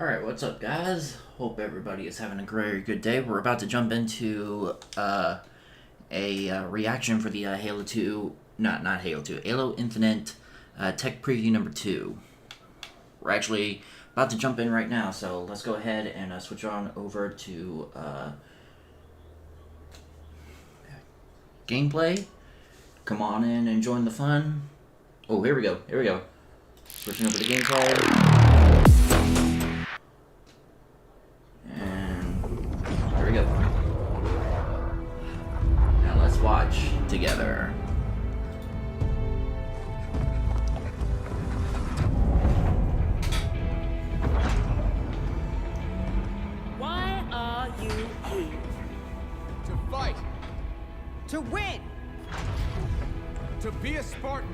Alright, what's up, guys? Hope everybody is having a very good day. We're about to jump into a reaction for the Halo 2, not Halo 2, Halo Infinite tech preview number 2. We're actually about to jump in right now, so let's go ahead and switch on over to gameplay. Come on in and join the fun. Oh, here we go. Switching over to gameplay. Here we go. Now let's watch together. Why are you here? To fight! To win! To be a Spartan!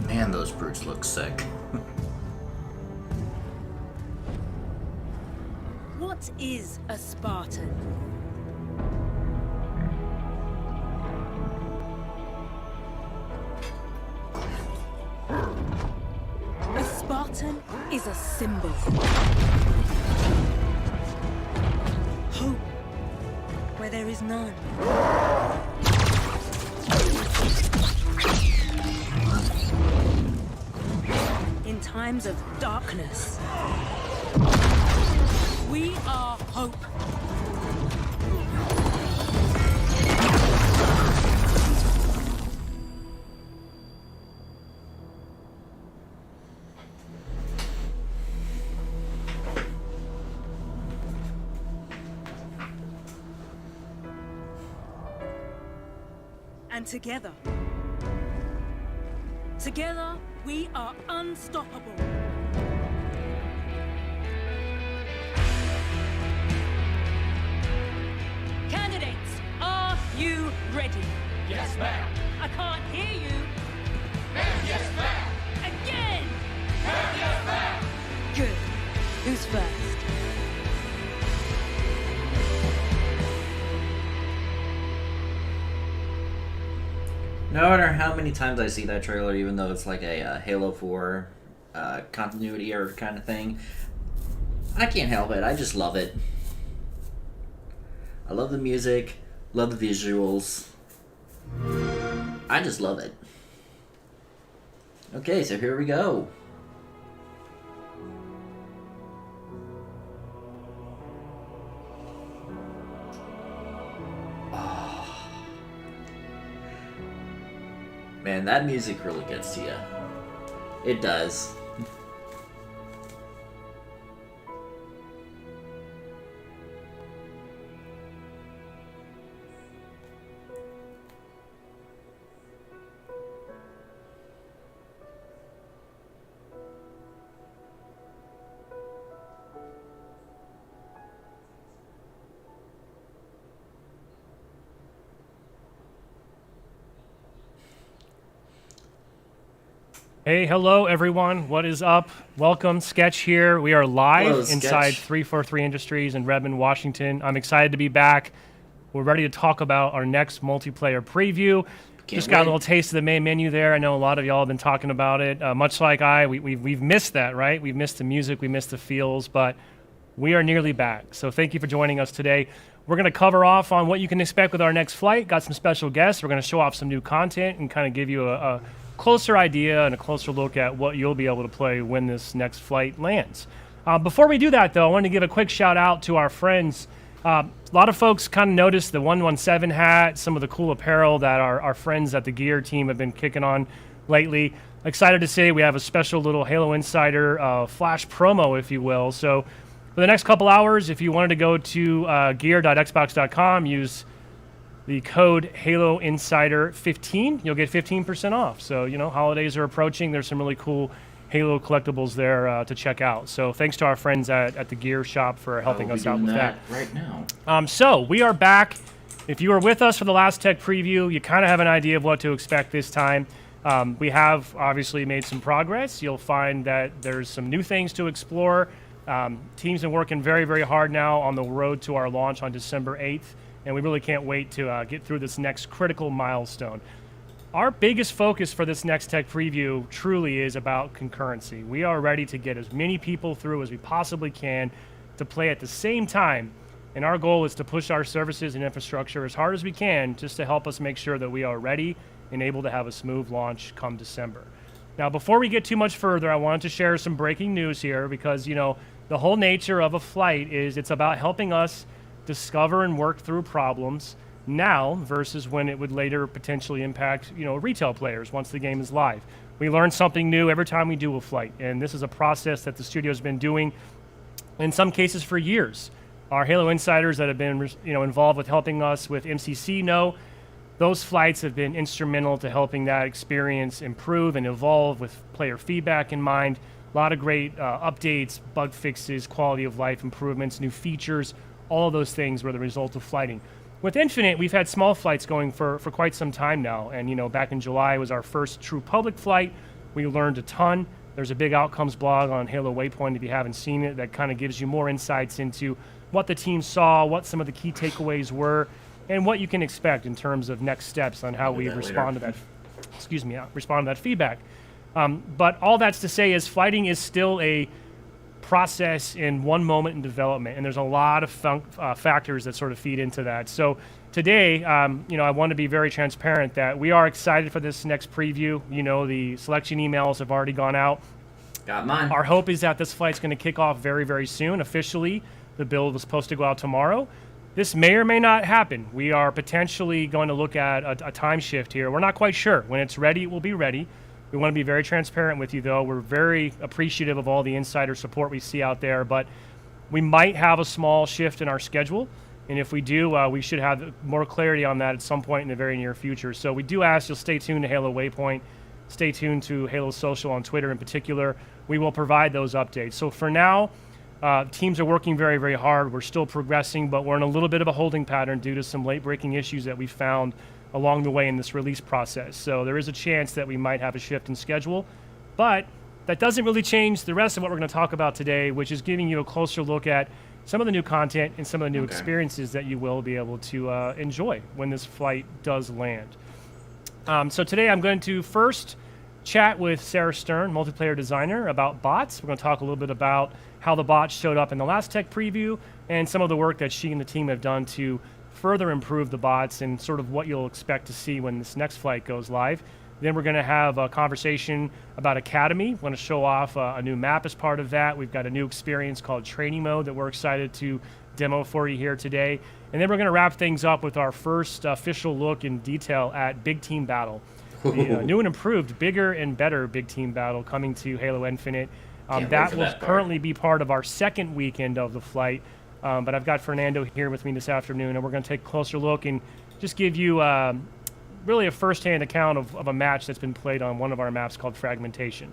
Man, those brutes look sick. What is a Spartan? A Spartan is a symbol. Hope where there is none. In times of darkness, we are hope. And together, we are unstoppable. Candidates, are you ready? Yes, ma'am! I can't hear you. Ma'am, yes, ma'am! Again! Ma'am, yes, ma'am! Good. Who's first? No matter how many times I see that trailer, even though it's like a Halo 4 continuity or kind of thing, I can't help it. I just love it. I love the music, love the visuals. I just love it. Okay, so here we go. Man, that music really gets to you. It does. Hey, hello everyone. What is up? Welcome, Sketch here. We are live Hello, inside Sketch. 343 Industries in Redmond, Washington. I'm excited to be back. We're ready to talk about our next multiplayer preview. Just got a wait. little taste of the main menu there. I know a lot of y'all have been talking about it. Much like we've missed that, right? We've missed the music, we missed the feels, but we are nearly back. So thank you for joining us today. We're going to cover off on what you can expect with our next flight. Got some special guests. We're going to show off some new content and kind of give you a closer idea and a closer look at what you'll be able to play when this next flight lands. Before we do that, though, I want to give a quick shout out to our friends. A lot of folks kind of noticed the 117 hat, some of the cool apparel that our friends at the Gear team have been kicking on lately. Excited to say we have a special little Halo Insider flash promo, if you will. So for the next couple hours, if you wanted to go to gear.xbox.com, use the code Halo Insider 15, you'll get 15% off. So, you know, holidays are approaching. There's some really cool Halo collectibles there to check out. So thanks to our friends at the Gear Shop for helping us out with that. Right now. So we are back. If you were with us for the last tech preview, you kind of have an idea of what to expect this time. We have obviously made some progress. You'll find that there's some new things to explore. Team's been working very, very hard now on the road to our launch on December 8th, and we really can't wait to get through this next critical milestone. Our biggest focus for this Next Tech preview truly is about concurrency. We are ready to get as many people through as we possibly can to play at the same time, and our goal is to push our services and infrastructure as hard as we can just to help us make sure that we are ready and able to have a smooth launch come December. Now, before we get too much further, I wanted to share some breaking news here because, the whole nature of a flight is it's about helping us discover and work through problems now versus when it would later potentially impact, retail players once the game is live. We learn something new every time we do a flight, and this is a process that the studio's been doing in some cases for years. Our Halo insiders that have been, involved with helping us with MCC know those flights have been instrumental to helping that experience improve and evolve with player feedback in mind. A lot of great updates, bug fixes, quality of life improvements, new features, all of those things were the result of flighting. With Infinite, we've had small flights going for quite some time now. And, back in July was our first true public flight. We learned a ton. There's a big outcomes blog on Halo Waypoint if you haven't seen it that kind of gives you more insights into what the team saw, what some of the key takeaways were, and what you can expect in terms of next steps on how we respond to that. Respond to that feedback. But all that's to say is flighting is still a process in one moment in development, and there's a lot of factors that sort of feed into that. So today, I want to be very transparent that we are excited for this next preview. The selection emails have already gone out. Got mine. Our hope is that this flight's going to kick off very, very soon. Officially, the build was supposed to go out tomorrow. This may or may not happen. We are potentially going to look at a time shift here. We're not quite sure. When it's ready, it will be ready. We want to be very transparent with you, though. We're very appreciative of all the insider support we see out there, but we might have a small shift in our schedule, and if we do, we should have more clarity on that at some point in the very near future. So we do ask you'll stay tuned to Halo Waypoint, stay tuned to Halo Social on Twitter in particular. We will provide those updates. So for now, teams are working very, very hard. We're still progressing, but we're in a little bit of a holding pattern due to some late-breaking issues that we found along the way in this release process. So there is a chance that we might have a shift in schedule, but that doesn't really change the rest of what we're going to talk about today, which is giving you a closer look at some of the new content and some of the new experiences that you will be able to enjoy when this flight does land. So today I'm going to first chat with Sarah Stern, multiplayer designer, about bots. We're going to talk a little bit about how the bots showed up in the last tech preview and some of the work that she and the team have done to further improve the bots and sort of what you'll expect to see when this next flight goes live. Then we're going to have a conversation about Academy. We're going to show off a new map as part of that. We've got a new experience called Training Mode that we're excited to demo for you here today. And then we're going to wrap things up with our first official look in detail at Big Team Battle. The new and improved, bigger and better Big Team Battle coming to Halo Infinite. That will currently be part of our second weekend of the flight. But I've got Fernando here with me this afternoon, and we're going to take a closer look and just give you really a first-hand account of a match that's been played on one of our maps called Fragmentation.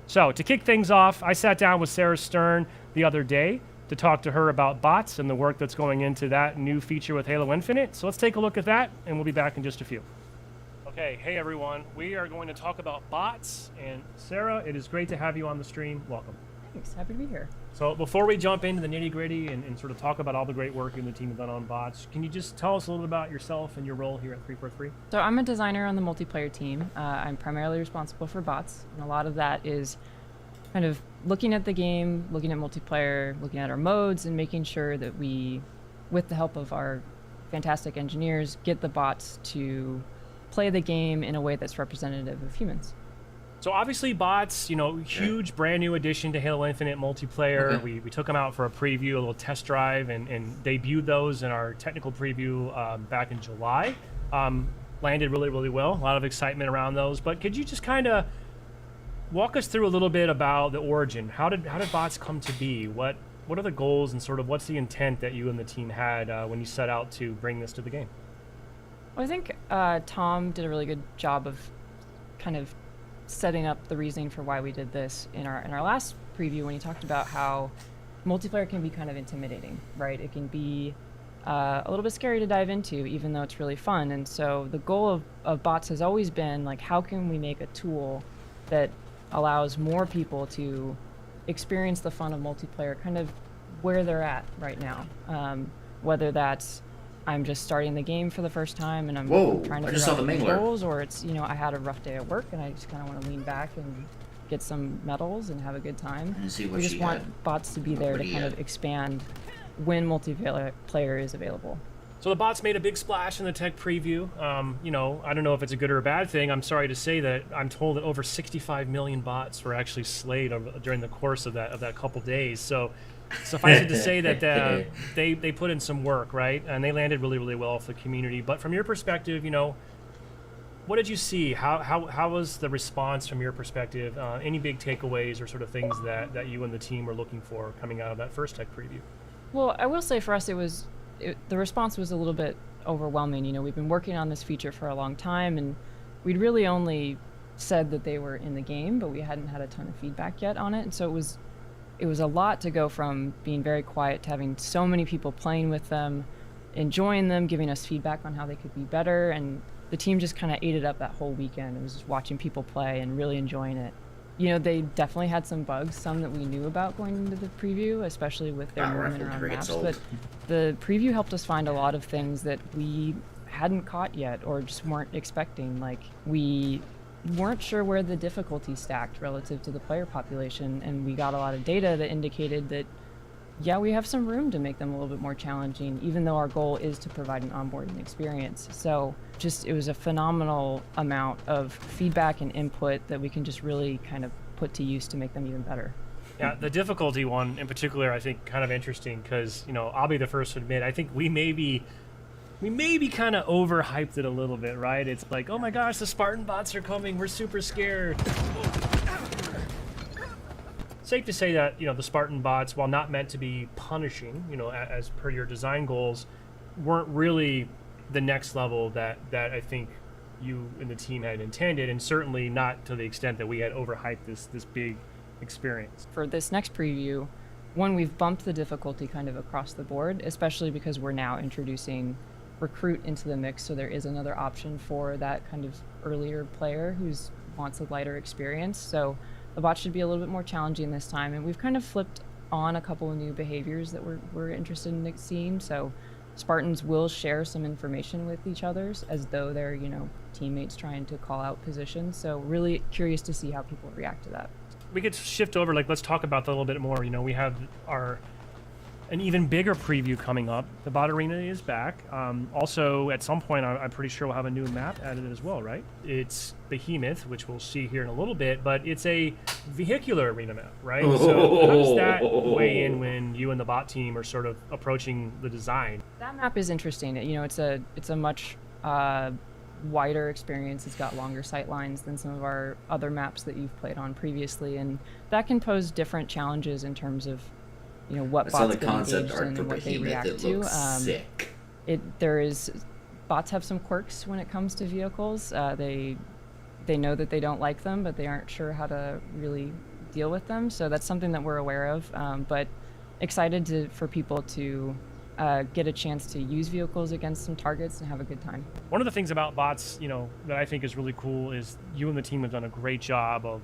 So to kick things off, I sat down with Sarah Stern the other day to talk to her about bots and the work that's going into that new feature with Halo Infinite. So let's take a look at that, and we'll be back in just a few. Okay, hey everyone. We are going to talk about bots, and Sarah, it is great to have you on the stream. Welcome. Thanks, happy to be here. So before we jump into the nitty-gritty and sort of talk about all the great work you and the team have done on bots, can you just tell us a little bit about yourself and your role here at 343? So I'm a designer on the multiplayer team. I'm primarily responsible for bots, and a lot of that is kind of looking at the game, looking at multiplayer, looking at our modes, and making sure that we, with the help of our fantastic engineers, get the bots to play the game in a way that's representative of humans. So obviously bots, huge brand new addition to Halo Infinite multiplayer. Okay. We took them out for a preview, a little test drive, and debuted those in our technical preview back in July. Landed really, really well. A lot of excitement around those. But could you just kind of walk us through a little bit about the origin? How did bots come to be? What are the goals and sort of what's the intent that you and the team had when you set out to bring this to the game? Well, I think Tom did a really good job of kind of setting up the reasoning for why we did this in our last preview when he talked about how multiplayer can be kind of intimidating, right? It can be a little bit scary to dive into, even though it's really fun. And so the goal of bots has always been, like, how can we make a tool that allows more people to experience the fun of multiplayer kind of where they're at right now. Whether that's I'm just starting the game for the first time and I'm Whoa, trying to I just figure saw out the the mangler. controls, or it's, I had a rough day at work and I just kind of want to lean back and get some medals and have a good time. And see what We just she want had. bots to be there What to he kind had. of expand when multiplayer is available. So the bots made a big splash in the tech preview. I don't know if it's a good or a bad thing. I'm sorry to say that I'm told that over 65 million bots were actually slayed during the course of that couple days. So suffice it to say that they put in some work, right? And they landed really, really well for the community. But from your perspective, what did you see? How was the response from your perspective? Any big takeaways or sort of things that you and the team were looking for coming out of that first tech preview? Well, I will say for us, the response was a little bit overwhelming. We've been working on this feature for a long time, and we'd really only said that they were in the game, but we hadn't had a ton of feedback yet on it. And so it was a lot to go from being very quiet to having so many people playing with them, enjoying them, giving us feedback on how they could be better. And the team just kind of ate it up that whole weekend. It was just watching people play and really enjoying it. They definitely had some bugs, some that we knew about going into the preview, especially with their movement around never gets maps. old. But the preview helped us find a lot of things that we hadn't caught yet or just weren't expecting. Like, we weren't sure where the difficulty stacked relative to the player population, and we got a lot of data that indicated that, yeah, we have some room to make them a little bit more challenging, even though our goal is to provide an onboarding experience. So it was a phenomenal amount of feedback and input that we can just really kind of put to use to make them even better. Yeah, the difficulty one in particular, I think, kind of interesting because, I'll be the first to admit, I think we maybe kind of overhyped it a little bit, right? It's like, oh my gosh, the Spartan bots are coming, we're super scared. Safe to say that, the Spartan bots, while not meant to be punishing, as per your design goals, weren't really the next level that I think you and the team had intended, and certainly not to the extent that we had overhyped this big experience. For this next preview, we've bumped the difficulty kind of across the board, especially because we're now introducing Recruit into the mix, so there is another option for that kind of earlier player who wants a lighter experience. So the bot should be a little bit more challenging this time, and we've kind of flipped on a couple of new behaviors that we're interested in seeing. So Spartans will share some information with each other as though they're, teammates trying to call out positions. So really curious to see how people react to that. We could shift over, let's talk about that a little bit more. We have an even bigger preview coming up. The bot arena is back. Also, at some point, I'm pretty sure we'll have a new map added as well, right? It's Behemoth, which we'll see here in a little bit, but it's a vehicular arena map, right? So how does that weigh in when you and the bot team are sort of approaching the design? That map is interesting. It's a much wider experience. It's got longer sight lines than some of our other maps that you've played on previously, and that can pose different challenges in terms of what I saw bots the get concept engaged art in for and what they Behemoth. react It to. looks sick. Bots have some quirks when it comes to vehicles. They know that they don't like them, but they aren't sure how to really deal with them. So that's something that we're aware of. But excited for people to get a chance to use vehicles against some targets and have a good time. One of the things about bots, that I think is really cool is you and the team have done a great job of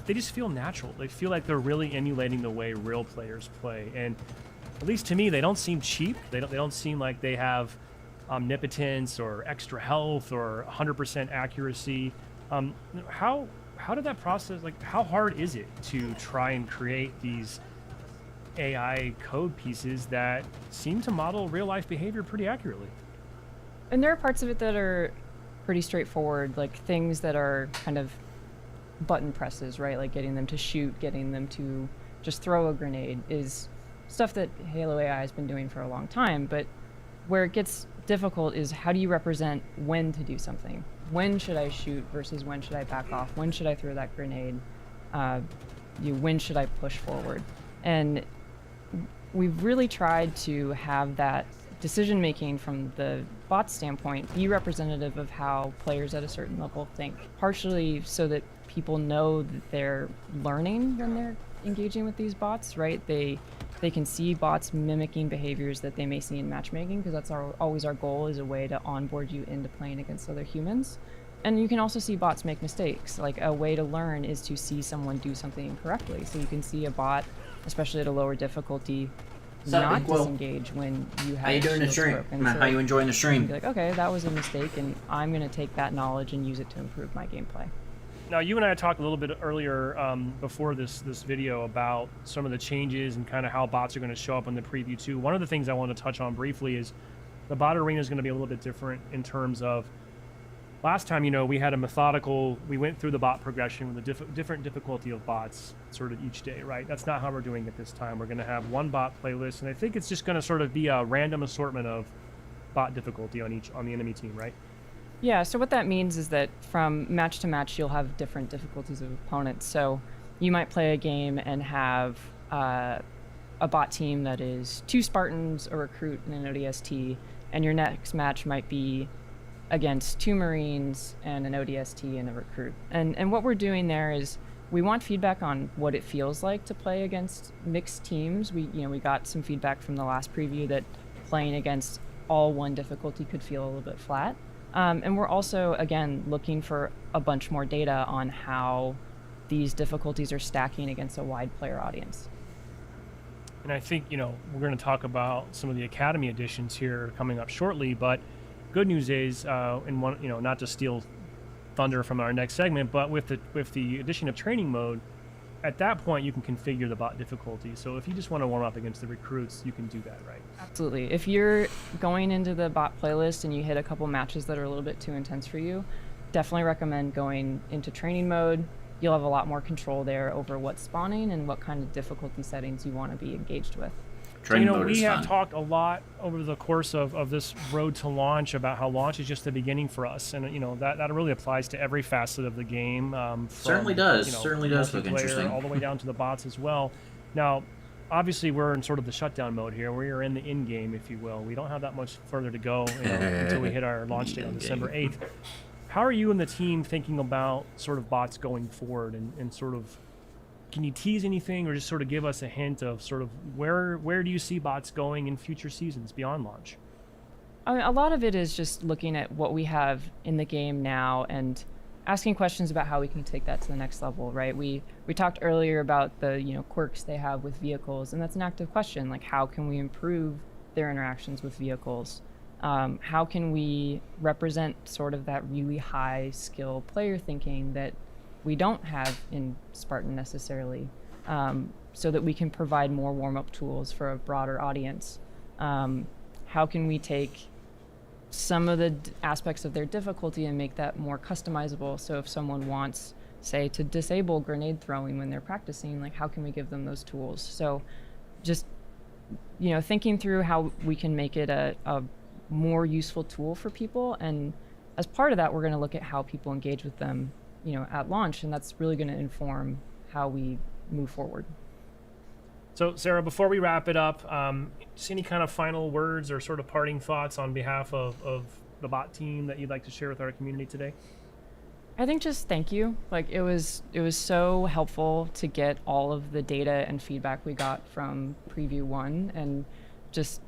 they just feel natural. They feel like they're really emulating the way real players play. And at least to me, they don't seem cheap. They don't seem like they have omnipotence or extra health or 100% accuracy. How did that process, how hard is it to try and create these AI code pieces that seem to model real life behavior pretty accurately? And there are parts of it that are pretty straightforward, like things that are kind of button presses, right? Like getting them to shoot, getting them to just throw a grenade is stuff that Halo AI has been doing for a long time. But where it gets difficult is how do you represent when to do something? When should I shoot versus when should I back off? When should I throw that grenade? When should I push forward? And we've really tried to have that decision making from the bot standpoint be representative of how players at a certain level think, partially so that people know that they're learning when they're engaging with these bots, right? They can see bots mimicking behaviors that they may see in matchmaking, because that's always our goal, is a way to onboard you into playing against other humans. And you can also see bots make mistakes. Like, a way to learn is to see someone do something incorrectly. So you can see a bot, especially at a lower difficulty, Sup, not Inkwell? disengage when you have How you doing the shields stream? broken. Matt, So how you enjoying the you can stream? be like, okay, that was a mistake, and I'm going to take that knowledge and use it to improve my gameplay. Now, you and I talked a little bit earlier before this video about some of the changes and kind of how bots are going to show up in the preview too. One of the things I want to touch on briefly is the bot arena is going to be a little bit different in terms of last time, we had a methodical, we went through the bot progression with a different difficulty of bots sort of each day, right? That's not how we're doing it this time. We're going to have one bot playlist, and I think it's just going to sort of be a random assortment of bot difficulty on the enemy team, right? Yeah, so what that means is that from match to match, you'll have different difficulties of opponents. So you might play a game and have a bot team that is 2 Spartans, a recruit, and an ODST, and your next match might be against 2 Marines and an ODST and a recruit. And what we're doing there is we want feedback on what it feels like to play against mixed teams. We got some feedback from the last preview that playing against all one difficulty could feel a little bit flat. And we're also, again, looking for a bunch more data on how these difficulties are stacking against a wide player audience. And I think, we're going to talk about some of the Academy editions here coming up shortly, but good news is, not to steal thunder from our next segment, but with the addition of training mode, at that point you can configure the bot difficulty. So if you just want to warm up against the recruits, you can do that, right? Absolutely. If you're going into the bot playlist and you hit a couple matches that are a little bit too intense for you, definitely recommend going into training mode. You'll have a lot more control there over what's spawning and what kind of difficulty settings you want to be engaged with. Training mode is we have fun. talked a lot over the course of this road to launch about how launch is just the beginning for us, and that really applies to every facet of the game. Certainly does. Certainly does look multiplayer interesting. all the way down to the bots as well. Now, obviously, we're in sort of the shutdown mode here. We are in the in game, if you will. We don't have that much further to go until we hit our launch date on December 8th. How are you and the team thinking about sort of bots going forward, and sort of? Can you tease anything or just sort of give us a hint of sort of where do you see bots going in future seasons beyond launch? I mean, a lot of it is just looking at what we have in the game now and asking questions about how we can take that to the next level, right? We talked earlier about the quirks they have with vehicles, and that's an active question. Like, how can we improve their interactions with vehicles? How can we represent sort of that really high skill player thinking that we don't have in Spartan necessarily, so that we can provide more warm-up tools for a broader audience? How can we take some of the aspects of their difficulty and make that more customizable? So if someone wants, say, to disable grenade throwing when they're practicing, like, how can we give them those tools? So just, thinking through how we can make it a more useful tool for people. And as part of that, we're going to look at how people engage with them at launch, and that's really going to inform how we move forward. So, Sarah, before we wrap it up, just any kind of final words or sort of parting thoughts on behalf of the bot team that you'd like to share with our community today? I think just thank you. Like, it was so helpful to get all of the data and feedback we got from Preview 1, and just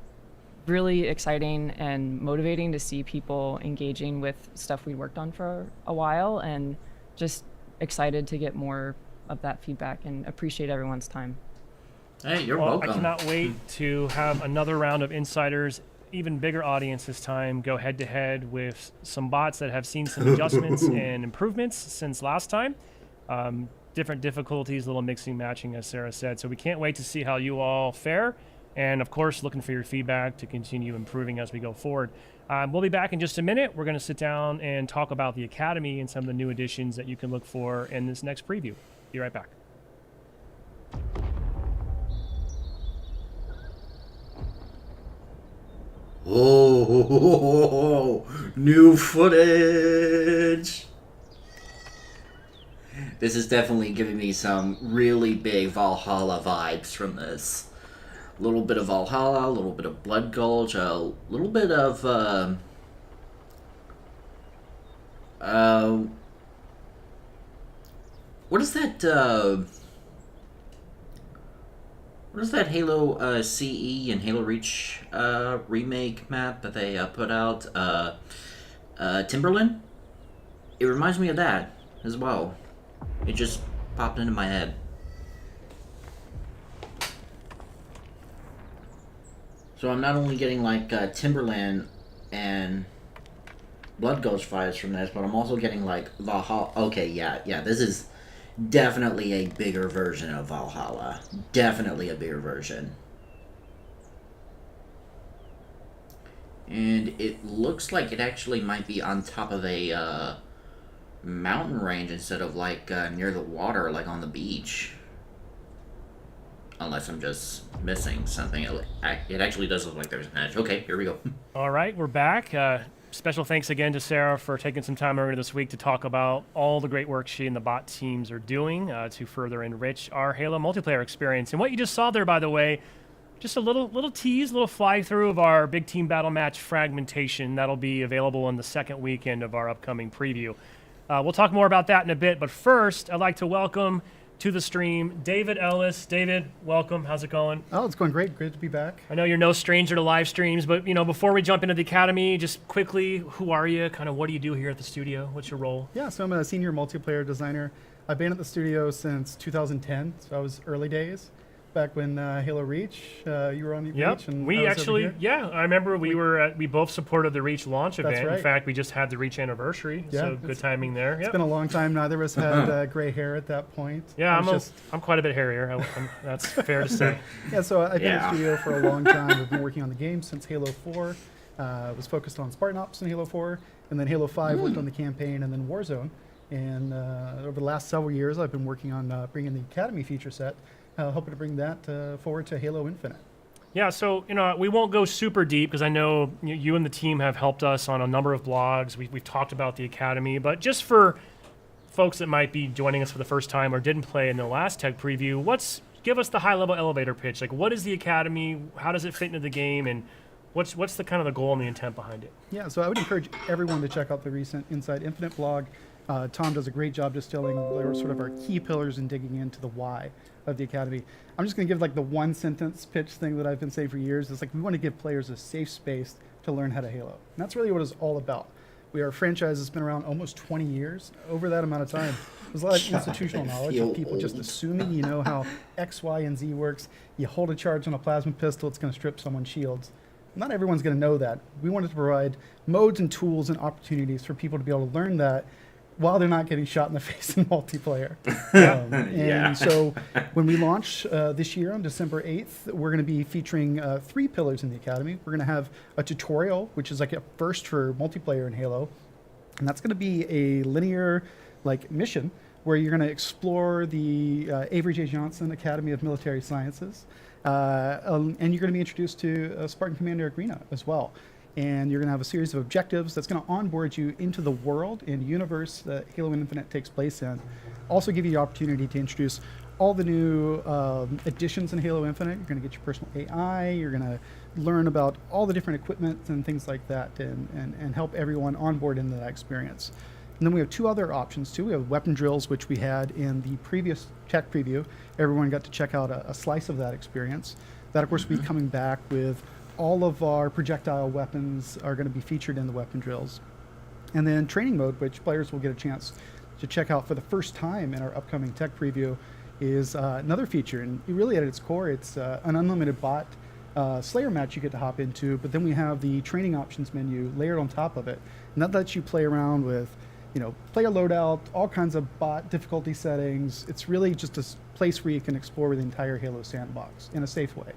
really exciting and motivating to see people engaging with stuff we worked on for a while, and just excited to get more of that feedback and appreciate everyone's time. Hey, you're Well, welcome. I cannot wait to have another round of insiders, even bigger audience this time, go head to head with some bots that have seen some adjustments and improvements since last time. Different difficulties, a little mixing, matching, as Sarah said. So we can't wait to see how you all fare. And of course, looking for your feedback to continue improving as we go forward. We'll be back in just a minute. We're going to sit down and talk about the Academy and some of the new additions that you can look for in this next preview. Be right back. Oh, new footage. This is definitely giving me some really big Valhalla vibes from this. A little bit of Valhalla, a little bit of Blood Gulch, a little bit of what is that Halo CE and Halo Reach remake map that they put out? Timberland? It reminds me of that as well. It just popped into my head. So I'm not only getting like Timberland and Blood Ghost vibes from this, but I'm also getting like Valhalla. Okay, yeah, this is definitely a bigger version of Valhalla. Definitely a bigger version. And it looks like it actually might be on top of a mountain range instead of like near the water, like on the beach. Unless I'm just missing something. It actually does look like there's an edge. Okay, here we go. All right, we're back. Special thanks again to Sarah for taking some time earlier this week to talk about all the great work she and the bot teams are doing to further enrich our Halo multiplayer experience. And what you just saw there, by the way, just a little tease, little fly through of our big team battle match fragmentation. That'll be available on the second weekend of our upcoming preview. We'll talk more about that in a bit, but first, I'd like to welcome to the stream David Ellis. David, welcome. How's it going? Oh, it's going great. Great to be back. I know you're no stranger to live streams, but before we jump into the academy, just quickly, who are you? Kind of what do you do here at the studio? What's your role? Yeah, so I'm a senior multiplayer designer. I've been at the studio since 2010, so I was early days. Back when Halo Reach, you were on Reach, and we I was over actually, here. I remember we both supported the Reach launch event. right. In fact, we just had the Reach anniversary, Yeah, so good timing there. It's been a long time. Neither of us had gray hair at that point. Yeah, It was I'm quite a bit hairier. That's fair to say. Yeah, so I've been Yeah. at the studio for a long time. I've been working on the game since Halo 4. Was focused on Spartan Ops in Halo 4, and then Halo 5 worked on the campaign, and then Warzone. And over the last several years, I've been working on bringing the Academy feature set, hoping to bring that forward to Halo Infinite. Yeah, so we won't go super deep because I know you and the team have helped us on a number of blogs. We've talked about the Academy, but just for folks that might be joining us for the first time or didn't play in the last tech preview, give us the high-level elevator pitch. Like, what is the Academy? How does it fit into the game? And what's the kind of the goal and the intent behind it? Yeah, so I would encourage everyone to check out the recent Inside Infinite blog. Tom does a great job distilling sort of our key pillars and digging into the why of the Academy. I'm just going to give like the one sentence pitch thing that I've been saying for years. It's like we want to give players a safe space to learn how to Halo. And that's really what it's all about. We are a franchise that's been around almost 20 years. Over that amount of time, there's a lot of institutional knowledge of people just assuming you know how X, Y, and Z works. You hold a charge on a plasma pistol, it's going to strip someone's shields. Not everyone's going to know that. We wanted to provide modes and tools and opportunities for people to be able to learn that while they're not getting shot in the face in multiplayer. So when we launch this year on December 8th, we're going to be featuring 3 pillars in the Academy. We're going to have a tutorial, which is like a first for multiplayer in Halo. And that's going to be a linear mission where you're going to explore the Avery J. Johnson Academy of Military Sciences. And you're going to be introduced to Spartan Commander Agrena as well. And you're going to have a series of objectives that's going to onboard you into the world and universe that Halo Infinite takes place in. Also give you the opportunity to introduce all the new additions in Halo Infinite. You're going to get your personal AI. You're going to learn about all the different equipment and things like that and help everyone onboard into that experience. And then we have 2 other options too. We have weapon drills, which we had in the previous tech preview. Everyone got to check out a slice of that experience. That, of course, will be coming back with all of our projectile weapons are going to be featured in the weapon drills. And then training mode, which players will get a chance to check out for the first time in our upcoming tech preview, is another feature. And really at its core, it's an unlimited bot Slayer match you get to hop into, but then we have the training options menu layered on top of it. And that lets you play around with player loadout, all kinds of bot difficulty settings. It's really just a place where you can explore the entire Halo sandbox in a safe way.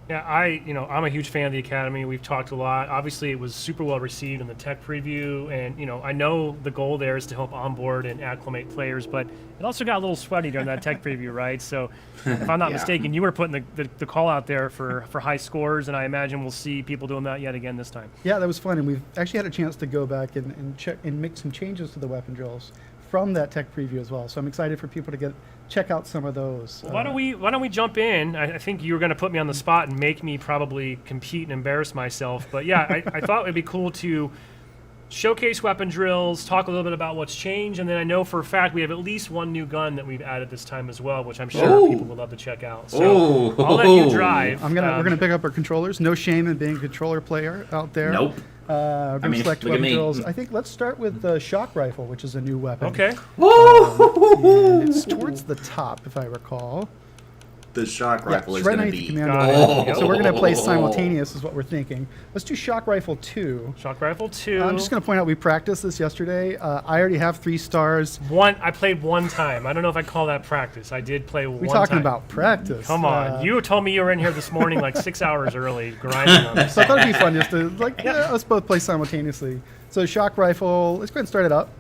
Yeah, I'm a huge fan of the Academy. We've talked a lot. Obviously, it was super well received in the tech preview, and I know the goal there is to help onboard and acclimate players, but it also got a little sweaty during that tech preview, right? So, if I'm not mistaken, you were putting the call out there for high scores, and I imagine we'll see people doing that yet again this time. Yeah, that was fun, and we've actually had a chance to go back and check and make some changes to the weapon drills from that tech preview as well. So I'm excited for people to check out some of those. Well, why don't we jump in? I think you were going to put me on the spot and make me probably compete and embarrass myself. But yeah, I thought it'd be cool to showcase weapon drills, talk a little bit about what's changed, and then I know for a fact we have at least one new gun that we've added this time as well, which I'm sure people would love to check out. So I'll let you drive. We're gonna pick up our controllers. No shame in being a controller player out there. Nope. We're going to mean, select look at weapon me. drills. I think let's start with the shock rifle, which is a new weapon. Okay. And it's towards the top, if I recall. The shock Yeah, rifle it's is right going to underneath be. the Got commando. it. So we're going to play simultaneous, is what we're thinking. Let's do shock rifle 2. Shock rifle 2. I'm just going to point out we practiced this yesterday. I already have 3 stars. I played one time. I don't know if I call that practice. I did play one We're time. talking about practice. Come on. You told me you were in here this morning like 6 hours early grinding on this. So I thought it'd be fun just to let's both play simultaneously. So shock rifle, let's go ahead and start it up.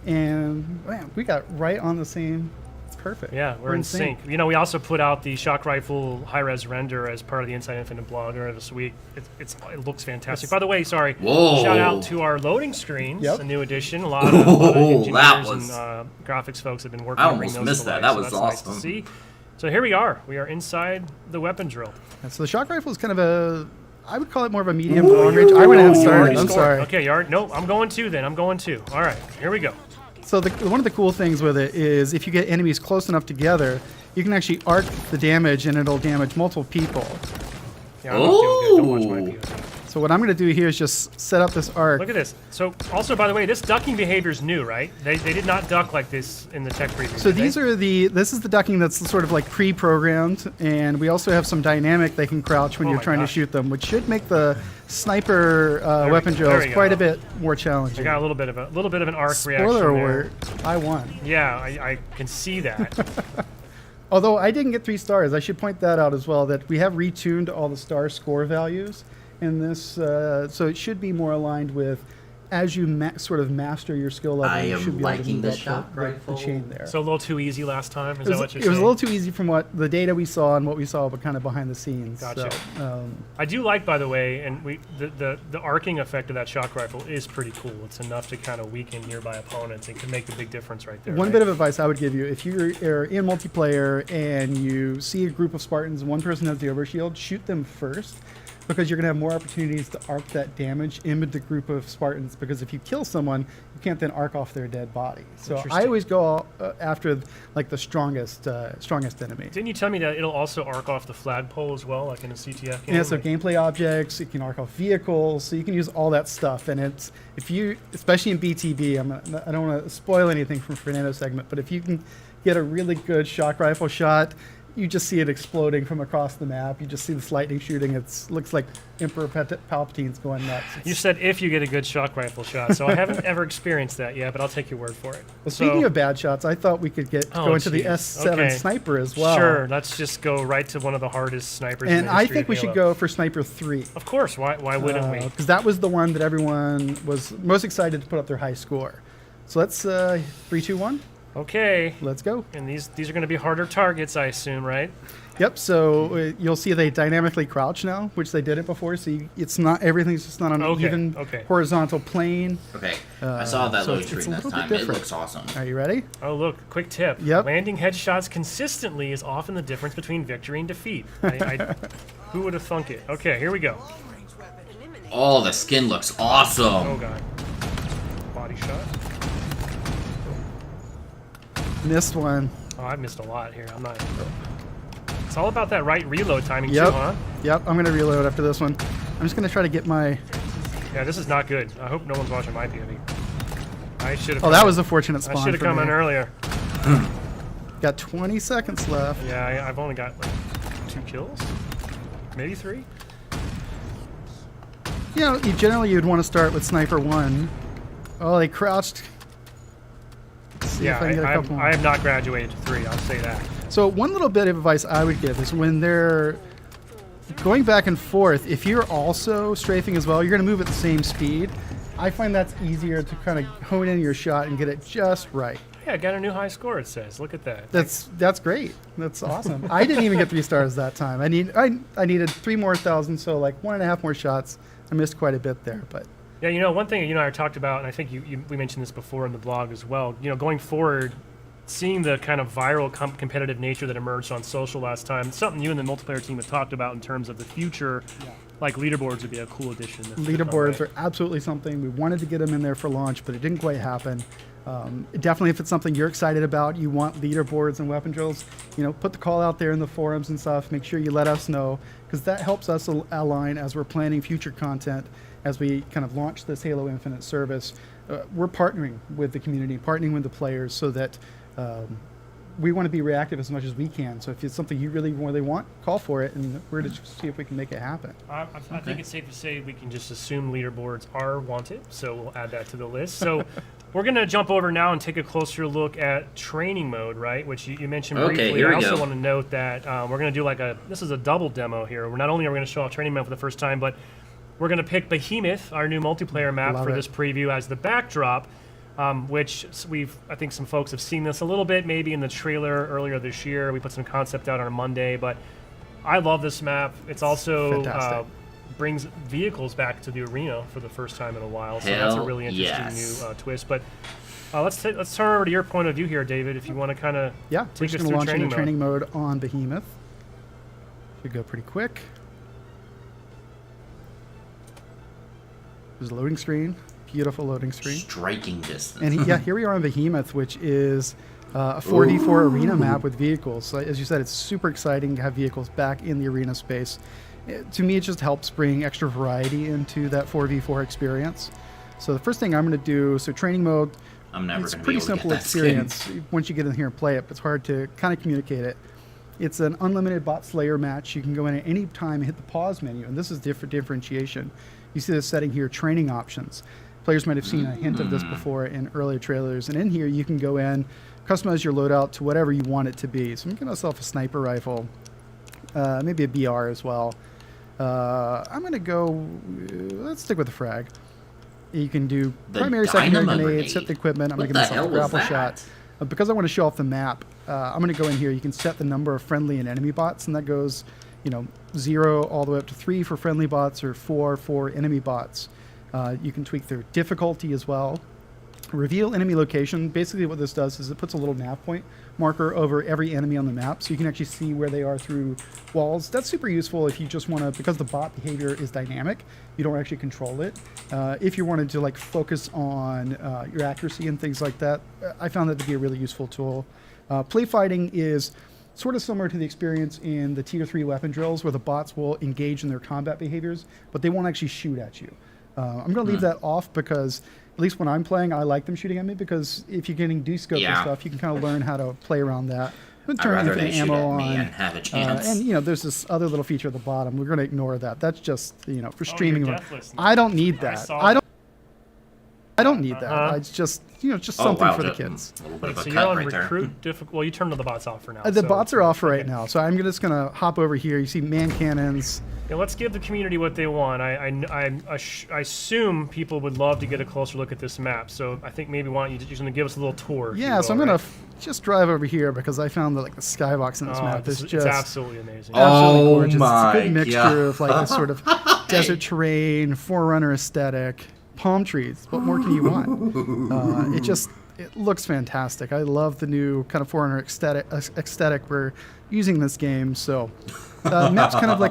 And man, we got right on the same. It's perfect. Yeah, we're in sync. You know, we also put out the shock rifle high-res render as part of the Inside Infinite blog earlier this week. It looks fantastic. By the way, sorry. Whoa. Shout out to our loading screens, Yep. a new edition. A lot of engineers that was- and graphics folks have been working I on bringing almost those missed to that. life, That so was that's nice awesome. to see. So here we are. We are inside the weapon drill. And so the shock rifle is kind of a, I would call it more of a medium to long range. I went ahead and You started. already I'm scored. sorry. Okay, you already, no, I'm going 2 then. I'm going 2. All right, here we go. So one of the cool things with it is if you get enemies close enough together, you can actually arc the damage and it'll damage multiple people. Yeah, I'm not doing good. Don't watch my Ooh. POV. So what I'm going to do here is just set up this arc. Look at this. So, also, by the way, this ducking behavior is new, right? They did not duck like this in the tech preview. So did they? this is the ducking that's sort of like pre-programmed, and we also have some dynamic they can crouch when Oh you're my trying gosh. to shoot them, which should make the sniper we weapon go. There drills we quite go. a bit more I challenging. got a little bit of an arc reaction Spoiler there. alert, I won. Yeah, I can see that. Although I didn't get 3 stars, I should point that out as well, that we have retuned all the star score values in this, so it should be more aligned with as you sort of master your skill level. I you am should be able to liking move the up shock the rifle. chain there. So a little too easy last time. Is it that was, what you're it was a saying? little too easy from what the data we saw and what we saw, but kind of behind the scenes. Gotcha. So, I do like, by the way, and the arcing effect of that shock rifle is pretty cool. It's enough to kind of weaken nearby opponents and can make a big difference right there. one right? bit of advice I would give you: if you're in multiplayer and you see a group of Spartans, one person has the overshield, shoot them first, because you're going to have more opportunities to arc that damage into the group of Spartans. Because if you kill someone, you can't then arc off their dead body. So I Interesting. always go after like the strongest enemy. Didn't you tell me that it'll also arc off the flagpole as well, like in a CTF game? Yeah, so Like- gameplay objects, it can arc off vehicles, so you can use all that stuff. And it's, if you, especially in BTB, I don't want to spoil anything from Fernando's segment, but if you can get a really good shock rifle shot, you just see it exploding from across the map. You just see this lightning shooting. It looks like Emperor Palpatine's going nuts. You said if you get a good shock rifle shot, so I haven't ever experienced that yet, but I'll take your word for it. Well, speaking of bad shots, I thought we could Oh, go into the geez. S7 Okay. sniper as well. Sure, let's just go right to one of the hardest snipers. in And the I history think of we should Halo. go for Sniper 3. Of course, why wouldn't we? Because that was the one that everyone was most excited to put up their high score. So let's 3, 2, 1. Okay, Let's go. and these are going to be harder targets, I assume, right? Yep. So you'll see they dynamically crouch now, which they did it before. So it's not, everything's just not on an Okay, even okay. horizontal plane. Okay, I saw that so load it's screen a this little bit time. It different. looks awesome. Are you ready? Oh, look, quick tip. Yep. Landing headshots consistently is often the difference between victory and defeat. Who would have thunk it? Okay, here we go. Oh, the skin looks Oh, awesome. God. Body shot. Missed one. Oh, I missed a lot here. I'm not... It's all about that right reload timing, Yep. too, huh? Yep. I'm gonna reload after this one. I'm just gonna try to get my. Yeah, this is not good. I hope no one's watching my POV. I should have... Oh, that was a fortunate spawn. I should have for come me. in earlier. Got 20 seconds left. Yeah, I've only got like 2 kills? Maybe 3? You know, you'd want to start with Sniper 1. Oh, they crouched. Let's see Yeah, if I can get a couple more. I have not graduated to 3, I'll say that. So one little bit of advice I would give is when they're going back and forth, if you're also strafing as well, you're going to move at the same speed. I find that's easier to kind of hone in your shot and get it just right. Yeah, I got a new high score, it says. Look at that. That's great. That's awesome. I didn't even get 3 stars that time. I needed 3 more thousand, so like 1.5 more shots. I missed quite a bit there, but Yeah, you know, one thing you and I talked about, and I think we mentioned this before in the blog as well, you know, going forward, seeing the kind of viral competitive nature that emerged on social last time, something you and the multiplayer team have talked about in terms of the future, like leaderboards would be a cool addition. leaderboards are absolutely something. We wanted to get them in there for launch, but it didn't quite happen. Definitely, if it's something you're excited about, you want leaderboards and weapon drills, you know, put the call out there in the forums and stuff. Make sure you let us know, because that helps us align as we're planning future content as we kind of launch this Halo Infinite service, we're partnering with the community, partnering with the players, so that we want to be reactive as much as we can. So if it's something you really want, call for it, and we're going to see if we can make it happen. I think it's safe to say we can just assume leaderboards are wanted, so we'll add that to the list. So we're going to jump over now and take a closer look at training mode, right? Which you mentioned Okay, briefly. here we I also go. want to note that we're going to do this is a double demo here. We're not only are we going to show off training mode for the first time, but we're going to pick Behemoth, our new multiplayer map, Love for it. this preview as the backdrop. Which I think some folks have seen this a little bit, maybe in the trailer earlier this year. We put some concept out on Monday, but I love this map. It's also Fantastic. brings vehicles back to the arena for the first time in a while, so that's a Hell really interesting yes. new twist. But let's turn over to your point of view here, David, if you want to kind of Yeah, we're take just us going to through launch into training mode. training mode on Behemoth. Should go pretty quick. There's a loading screen. Beautiful loading screen. Striking distance. And here we are on Behemoth, which is a 4v4 arena map with vehicles. So as you said, it's super exciting to have vehicles back in the arena space. To me, it just helps bring extra variety into that 4v4 experience. So the first thing I'm going to do, so training mode, I'm never it's a going to be pretty able to simple get that experience once you get in here and play it, but it's hard to kind of communicate it. It's an unlimited bot slayer match. You can go in at any time and hit the pause menu, and this is differentiation. You see this setting here, training options. Players might have seen a hint of this before in earlier trailers, and in here you can go in, customize your loadout to whatever you want it to be. So I'm giving myself a sniper rifle, maybe a BR as well. I'm going to go, let's stick with the frag. You can do The primary, secondary dynamo grenades, set the grenade. equipment. I'm What going to the give myself a hell was grapple that? shot. Because I want to show off the map, I'm going to go in here. You can set the number of friendly and enemy bots, and that goes, 0 all the way up to 3 for friendly bots or 4 for enemy bots. You can tweak their difficulty as well. Reveal enemy location. Basically what this does is it puts a little nav point marker over every enemy on the map, so you can actually see where they are through walls. That's super useful if you just want to, because the bot behavior is dynamic, you don't actually control it. If you wanted to focus on your accuracy and things like that, I found that to be a really useful tool. Play fighting is sort of similar to the experience in the tier 3 weapon drills, where the bots will engage in their combat behaviors, but they won't actually shoot at you. I'm going to leave that off because, at least when I'm playing, I like them shooting at me, because if you're getting descope and Yeah. stuff, you can kind of learn how to play around that. I'd Turn rather infinite they shoot ammo at me on. and have a chance. And there's this other little feature at the bottom. We're going to ignore that. That's just for streaming. you're deathless now. I don't need I that. saw I don't need that. Uh-huh. It's just just Oh, something wow, for the just kids. A little bit of a So you're cut on right there. recruit difficult. Well, you turned the bots off for now. The so- bots are off right now, so I'm just gonna hop over here. You see man cannons. Yeah, let's give the community what they want. I assume people would love to get a closer look at this map. So I think maybe you're going to give us a little tour. if you Yeah, so I'm will, gonna right? just drive over here because I found that the skybox in this map This is is- just it's absolutely amazing. absolutely Oh gorgeous. It's a good my mixture of God. this sort of desert terrain, Forerunner aesthetic, palm trees. What more can you want? It looks fantastic. I love the new kind of Forerunner aesthetic we're using in this game. So map's kind of